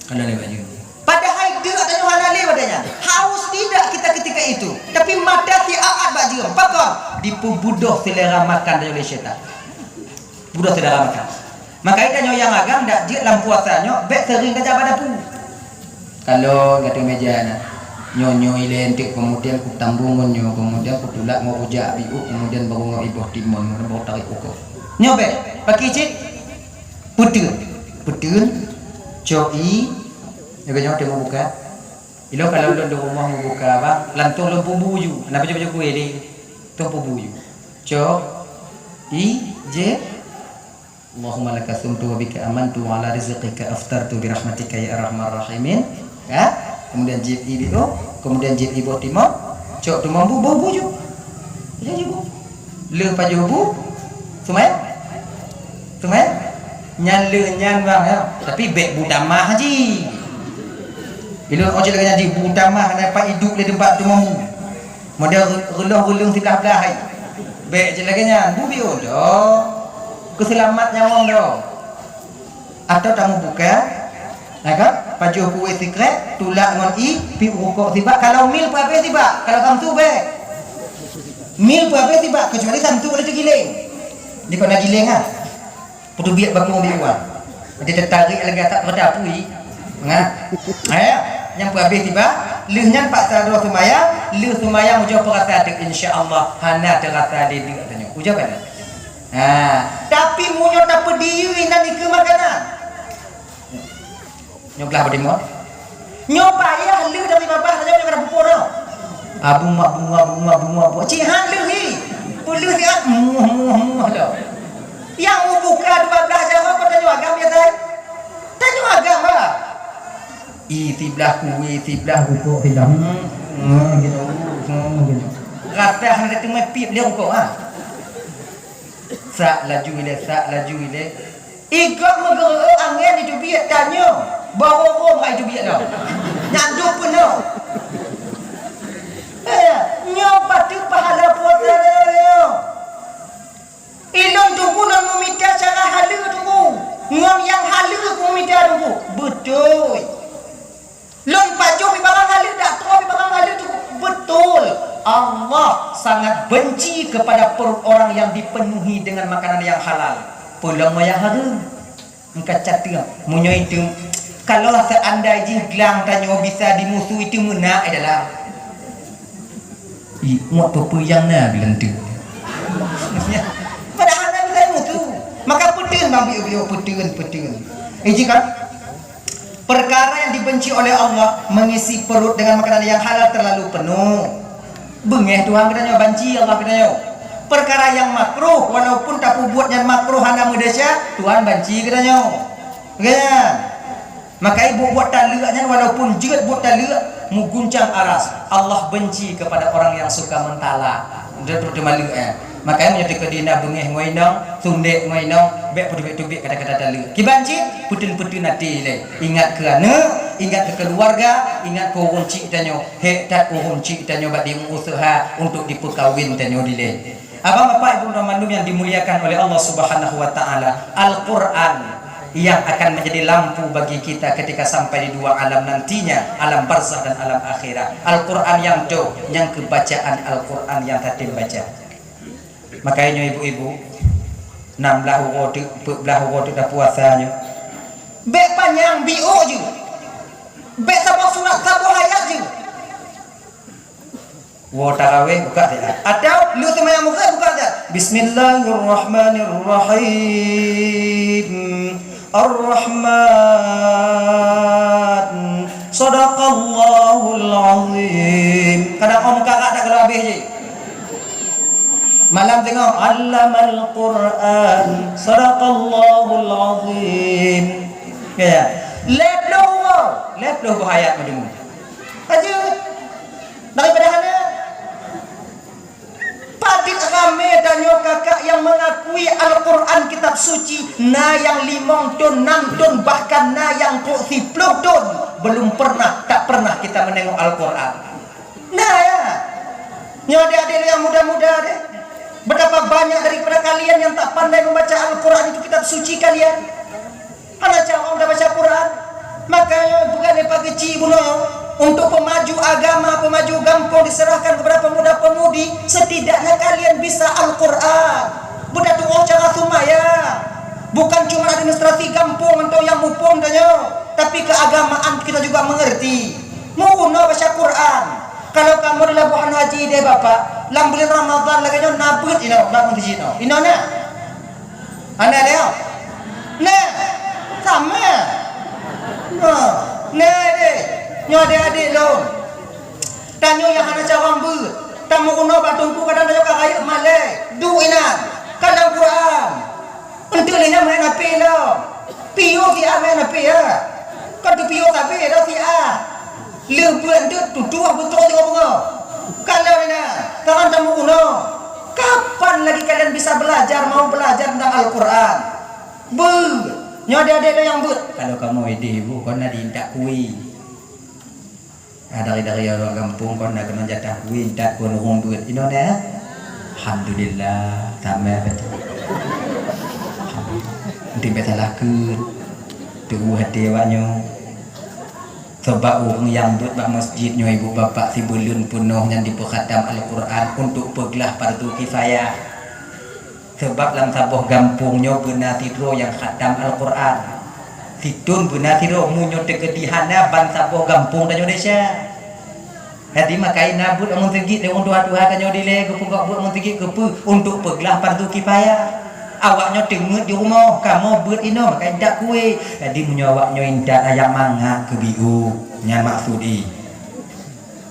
kalau ni baju padahal dia katanya halal padanya haus tidak kita ketika itu tapi mata si aat baju apa dipubudoh selera makan oleh setan budoh selera makan maka itu yang agam dak dia dalam puasanya bek sering kerja pada pu kalau kata meja na nyonyo ilentik kemudian ku tambungun nyo kemudian ku tulak mau ujak biu kemudian baru ngau iboh timun baru tarik ukur nyobe pakai cik putun coi jaga nyo dia mau buka ilo kalau lo di rumah mau buka bang lantung lo bubuju kenapa coba kue di tu bubuju j Allahumma laka sumtu wa bika amantu wa ala rizqika aftartu bi rahmatika ya arhamar rahimin ya kemudian jib ibu kemudian jib ibu timo cok tu mampu bau buju ya ibu le pajubu sumai nyale nyan bang ya tapi bek budamah haji bila ojo dengan di budamah dapat hidup di tempat tu mampu model relung sebelah hai bek je lagi nyan bu bio dah keselamatnya wong dah atau tamu buka Agak pajuh kue sikret tulak ngon pi rukuk tiba kalau mil berapa tiba kalau samtu be mil berapa tiba kecuali samtu boleh giling di kena giling ah putu biak bakung biuan dia tertarik lagi tak berdapui ngah yang berapa tiba lehnya pak sadar semayang ujar perasa adik insyaallah hana terasa dia katanya ujar kan tapi munyo tak pediri nanti ke makanan nyoblah berdimon nyoba ya lu dari babah saja kena bupur dah bunga cihan lu hi puluh dia muah dah yang mau buka 12 jam apa tanya agam ya saya tanya agam lah tiblah rukuk tiblah gitu ratah nak tengok pip dia rukuk sak laju ile igak mengeru angin itu biar tanya bawa orang itu biar dah nyanduk pun dah nyoba tu pahala puasa dia ilon tunggu nak meminta cara halal tunggu ngam yang halal aku meminta tunggu betul lon pajuh barang halal dak tahu barang halal tunggu betul Allah sangat benci kepada perut orang yang dipenuhi dengan makanan yang halal pulang yang harum engkau catir munyo itu kalau seandainya gelang tanya bisa dimusuh itu mena adalah muat yang na bilang tu padahal nak bisa musuh maka pedun bang bio pedun jika perkara yang dibenci oleh Allah mengisi perut dengan makanan yang halal terlalu penuh bengeh Tuhan katanya banci Allah katanya perkara yang makruh walaupun tak buat yang makruh hana mudasya Tuhan banci katanya kan maka ibu buat talaknya walaupun jerat buat talak muguncang aras Allah benci kepada orang yang suka mentala dia terjemah makanya menjadi kedina bengeh ngoinong sundek ngoinong bek tubik kata-kata talak kibanci putun nanti ingat ke keluarga ingat ke orang cik tanyo tak orang cik tanyo bak usaha untuk diperkawin tanyo dile abang bapak ibu Rahmanum yang dimuliakan oleh Allah Subhanahu wa taala Al-Qur'an yang akan menjadi lampu bagi kita ketika sampai di dua alam nantinya alam barzah dan alam akhirat Al-Quran yang kebacaan Al-Quran yang tadi baca makanya ibu-ibu 16 waktu dah puasanya bek panjang bio je bek sama surat satu ayat je tarawih buka dia atau lu semayang buka dia Bismillahirrahmanirrahim Ar-Rahman Sadaqallahul Azim kadang om kakak tak kalau habis je malam tengok allamal Quran sadaqallahul azim ya leploh bahaya mendengar aja daripada mana padit rame danyo kakak yang mengakui Al-Quran kitab suci na yang 5 ton 6 ton bahkan na yang 10 ton belum tak pernah kita menengok Al-Quran. Nah ya nyo adik-adik yang muda-muda deh, betapa banyak daripada kalian yang tak pandai membaca Al-Quran itu kitab suci kalian. Anak cawang dah baca Quran, makanya bukan lepas kecil bunuh untuk pemaju agama, pemaju kampung diserahkan kepada pemuda-pemudi. Setidaknya kalian bisa Al-Quran. Budak tua cara sumaya, bukan cuma administrasi kampung untuk yang mupung danyo, tapi keagamaan kita juga mengerti. Mau baca Quran. Kalau kamu di Labuhan Haji deh bapak, lam bulan Ramadan lagi nyo nabut bangun di sini. Ino na, anda leo, nah sama, nah deh, nyo adik-adik lo, tanyo yang hana cawang bu, tamu kuno batungku kadang tanyo kakak malay, duinan, kadang Quran, untuk lina main api lo, pio si main api ya, kan tu pio tapi dah si lebuan dia tuduh betul tengok bunga. Kalau ni tangan tamu kuno, kapan lagi kalian bisa belajar, mau belajar tentang Al-Quran? Nyoda ada yang kalau kamu ide ibu, kau nak diindak kui. Dari orang kampung kau nak kena jatah kui, indak kau nurung duit. Ini ni, alhamdulillah, sama betul. Nanti betul laku, tu hati awaknya. Sebab orang yang buat bak masjid nyo ibu bapak si belun penuh yang diperkhatam Al-Quran untuk pergelah fardu kifayah. Sebab dalam sabuh gampungnya benar tidro yang khatam Al-Quran. Situn benar tidro munyo tegedihana ban sabuh gampung dan Indonesia. Jadi makai nabut amun tegit de untuk atuha kanyo dile kepugak buat mun tegit kepu untuk pergelah fardu kifayah. Awaknya dengut di rumah kamu buat ino makai ndak kue. Jadi munyo awaknya indak ayam mangga ke biu nya maksudi.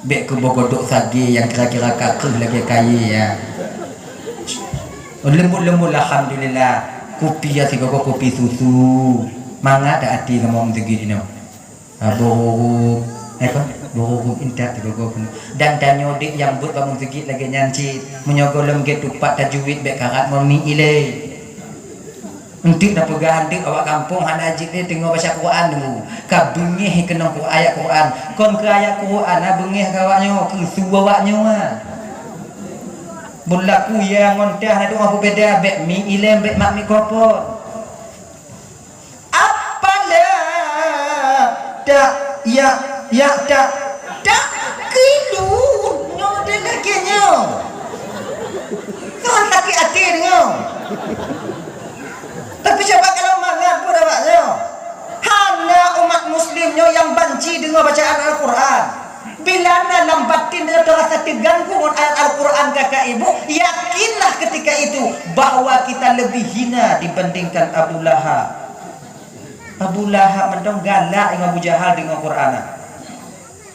Bek ke bogodok sagi yang kira-kira kakeh lagi kaya ya. Lembut-lembut alhamdulillah. Kopi ya si kopi susu. Mangga dak ati ngomong tegit ino. Abo bohong indah tiga dan tanyo dik yang buat bangun tegit lagi nyanci menyogolem ke tupat tajwid bek karat mami ile. Entik dah pegahan dik awak kampung hana ajik ni tengok baca Quran dulu. Ka bengih kena ku ayat Quran. Kon ke ayat Quran ah bengih ka awaknya ke suwa awaknya ah. Berlaku yang ngontah ada apa beda bek mi ile bek mak mikrofon. Apalah dak ya dak kilu nyo de lagi nyo. Kan lagi ati nyo. Tapi coba kalau mangat pun awaknya hanya umat muslimnya yang banci dengan bacaan Al-Quran. Bila dalam batin dia terasa terganggu dengan ayat Al-Quran kakak ibu, yakinlah ketika itu bahwa kita lebih hina dibandingkan Abu Lahab. Abu Lahab mendong galak dengan Abu Jahal dengan Quran.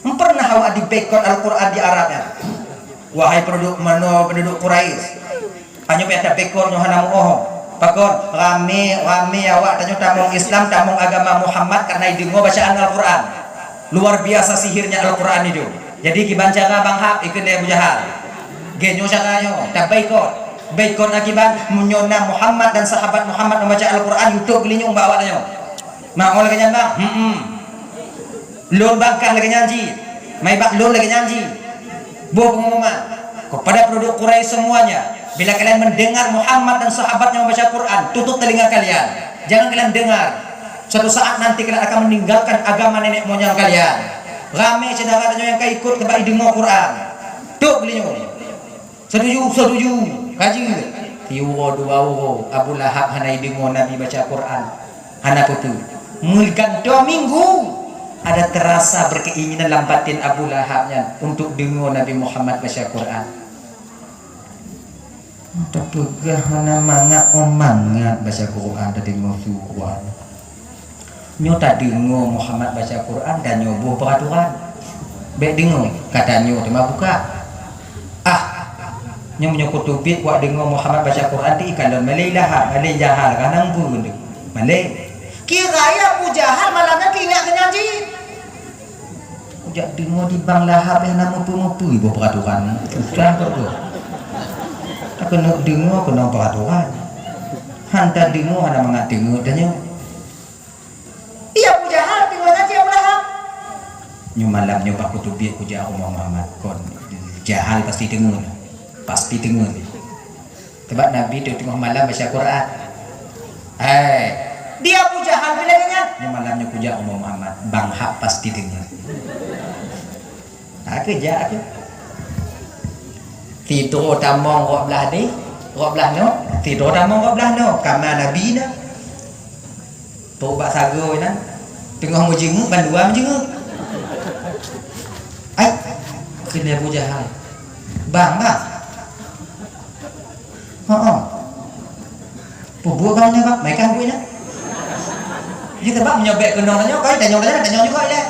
Pernah awak dibekot Al-Quran di Arabnya. Wahai penduduk Quraisy, hanya biasa bekornya hana muoh. Pakon rame awak tanya tamung Islam, tamung agama Muhammad karena dengo bacaan Al-Quran. Luar biasa sihirnya Al-Quran itu. Jadi kibancara Bang Hab ikut Abu Jahal. Genyo caranya tak baikon akibat menyona Muhammad dan sahabat Muhammad membaca Al-Quran YouTube gelinyung bawa tanya. Mau lagi nyambang. Lon bangkah lagi nyanyi. Mai bak lon lagi nyanyi. Buah pengumuman kepada penduduk Quraisy semuanya. Bila kalian mendengar Muhammad dan sahabatnya membaca Quran, tutup telinga kalian. Jangan kalian dengar. Suatu saat nanti kalian akan meninggalkan agama nenek moyang kalian. Rame saudara yang ikut kepada dengar Quran. Tuh beliau. Setuju. Kaji. Tiwo dua Abu Lahab hana dengar Nabi baca Quran. Hana putu. Mulkan 2 minggu ada terasa berkeinginan dalam batin Abu Lahabnya untuk dengar Nabi Muhammad baca Quran. Tak pegah mana mangat baca Quran tadi ngosu Quran. Nyo tak dengar Muhammad baca Quran dan nyobuh peraturan. Baik dengar kata nyo tema buka. Nya punya kutubit buat dengar Muhammad baca Quran di ikan dan Malay lah, Malay jahal kan nanggu tu. Malay. Kira ya Abu Jahal malamnya ingat kena ji. Ujak dengar di bang lahap yang nama mupu-mupu ibu peraturan. Sudah tu. Tak kena dengar kena peraturan. Hantar dengar ada mengat dengar tanya. Iya Abu Jahal dengar ngaji Abu Lahab. Nyu malam nyoba kutubit ujak Muhammad kon jahal pasti dengar. Pasti dengar. Sebab Nabi tu tengah malam baca Quran. Dia Abu Jahal bilangnya. Ni malamnya puja Umar Muhammad. Bang Hak pasti dengar. Aku kerja aku. Tidur tamong rok belah ni. Rok belah no. Tidur tamong rok belah no. Kamar Nabi na. Tobak sago na. Tengah menjenguk bandua menjenguk. Kena Abu Jahal. Bang. Pubuk kan bang, mereka punya. Kita bang menyobek kendong tanya, kau tanya juga ya.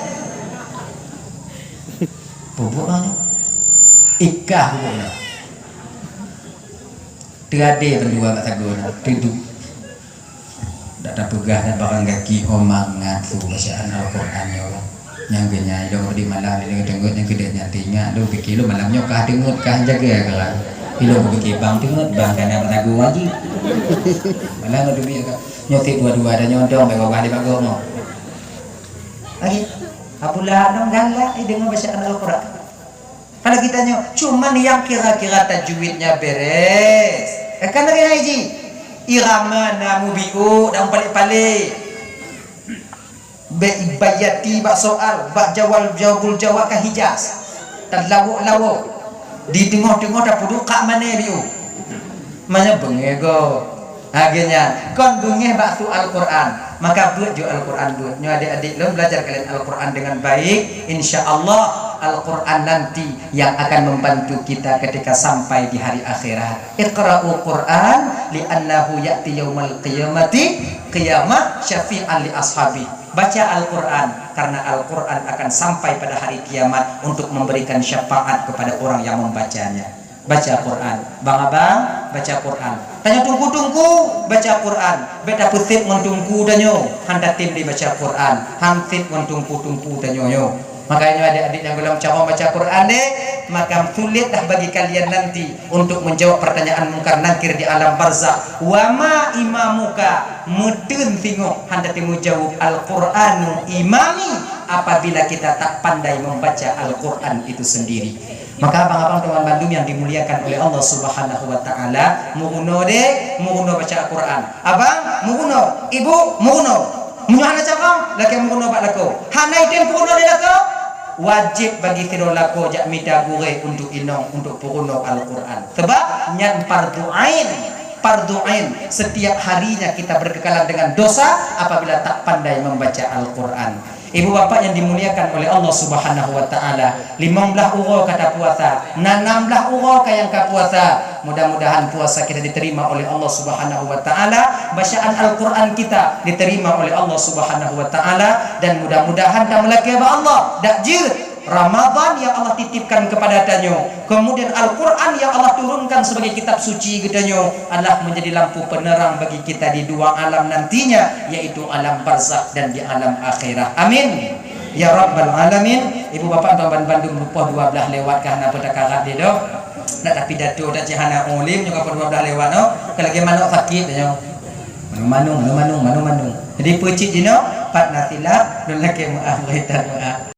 Pubuk kan, ikah pubuknya. Tiada berdua kat sagun, duduk. Tak ada pegah dan barang kaki omangat tu bacaan Al-Quran ya Allah. Yang kenyai dong di malam ini tengok yang kedenya tinggal, do fikir lu malamnya kah dengut kah jaga kan. Ilo bagi bang tengok bang kan apa lagu lagi. Malah ngadu biar nyotik dua-dua ada nyondong bagi bagi bagus mau. Lagi apalah dong galak dengan bacaan Al-Quran. Kalau kita nyo cuman yang kira-kira tajwidnya beres. Kan lagi haji irama namubiu dan palik-palik. Bayati bak soal bak jawabul jawab ke Hijaz. Dan lawak di tengah-tengah dah puduk kat mana biu mana bengego akhirnya kon bengeh baktu Al-Quran maka buat jo Al-Quran buat nyo adik-adik lo belajar kalian Al-Quran dengan baik insyaallah Al-Quran nanti yang akan membantu kita ketika sampai di hari akhirat. Iqra'ul Quran li'annahu ya'ti yaumal qiyamati qiyamah syafi'an li ashabi. Baca Al-Quran karena Al-Quran akan sampai pada hari kiamat untuk memberikan syafaat kepada orang yang membacanya. Baca Quran, bang-abang baca Quran. Tanya tungku-tungku baca Quran. Beta putih ngontungku danyo. Handa tim di baca Quran. Hamtit ngontungku-tungku danyo yo. Makanya adik-adik yang belum cara baca Quran deh, maka sulitlah bagi kalian nanti untuk menjawab pertanyaan mungkar nakir di alam barzakh. Wa ma imamuka mudun tengok handa timu jawab Al-Quranu imami apabila kita tak pandai membaca Al-Quran itu sendiri. Maka abang-abang teman Bandung yang dimuliakan oleh Allah Subhanahu wa taala, muguno baca Al-Quran. Abang muguno, ibu muguno. Munyana cakap laki muguno bak lako. Hanai den muguno de lako. Wajib bagi kita lako jak mita gure untuk inong untuk muguno Al-Quran. Sebab nyan fardu ain setiap harinya kita berkekalan dengan dosa apabila tak pandai membaca Al-Quran. Ibu bapak yang dimuliakan oleh Allah Subhanahu wa taala, 15 uro kata puasa, 16 uro kayang ka puasa. Mudah-mudahan puasa kita diterima oleh Allah Subhanahu wa taala, bacaan Al-Qur'an kita diterima oleh Allah Subhanahu wa taala, dan mudah-mudahan ta melaki Allah dakjir Ramadan yang Allah titipkan kepada tanyo, kemudian Al-Quran yang Allah turunkan sebagai kitab suci kedanyo adalah menjadi lampu penerang bagi kita di dua alam nantinya, yaitu alam barzakh dan di alam akhirat. Amin ya rabbal alamin. Ibu bapak tuan Bandung lupa 12 lewat karena pada karat dia dok nak tapi dato dak jahana ulim juga pada 12 lewat no kalau gimana sakit danyo manung jadi pecik dino pat nasilah dulake maaf kaitan maaf.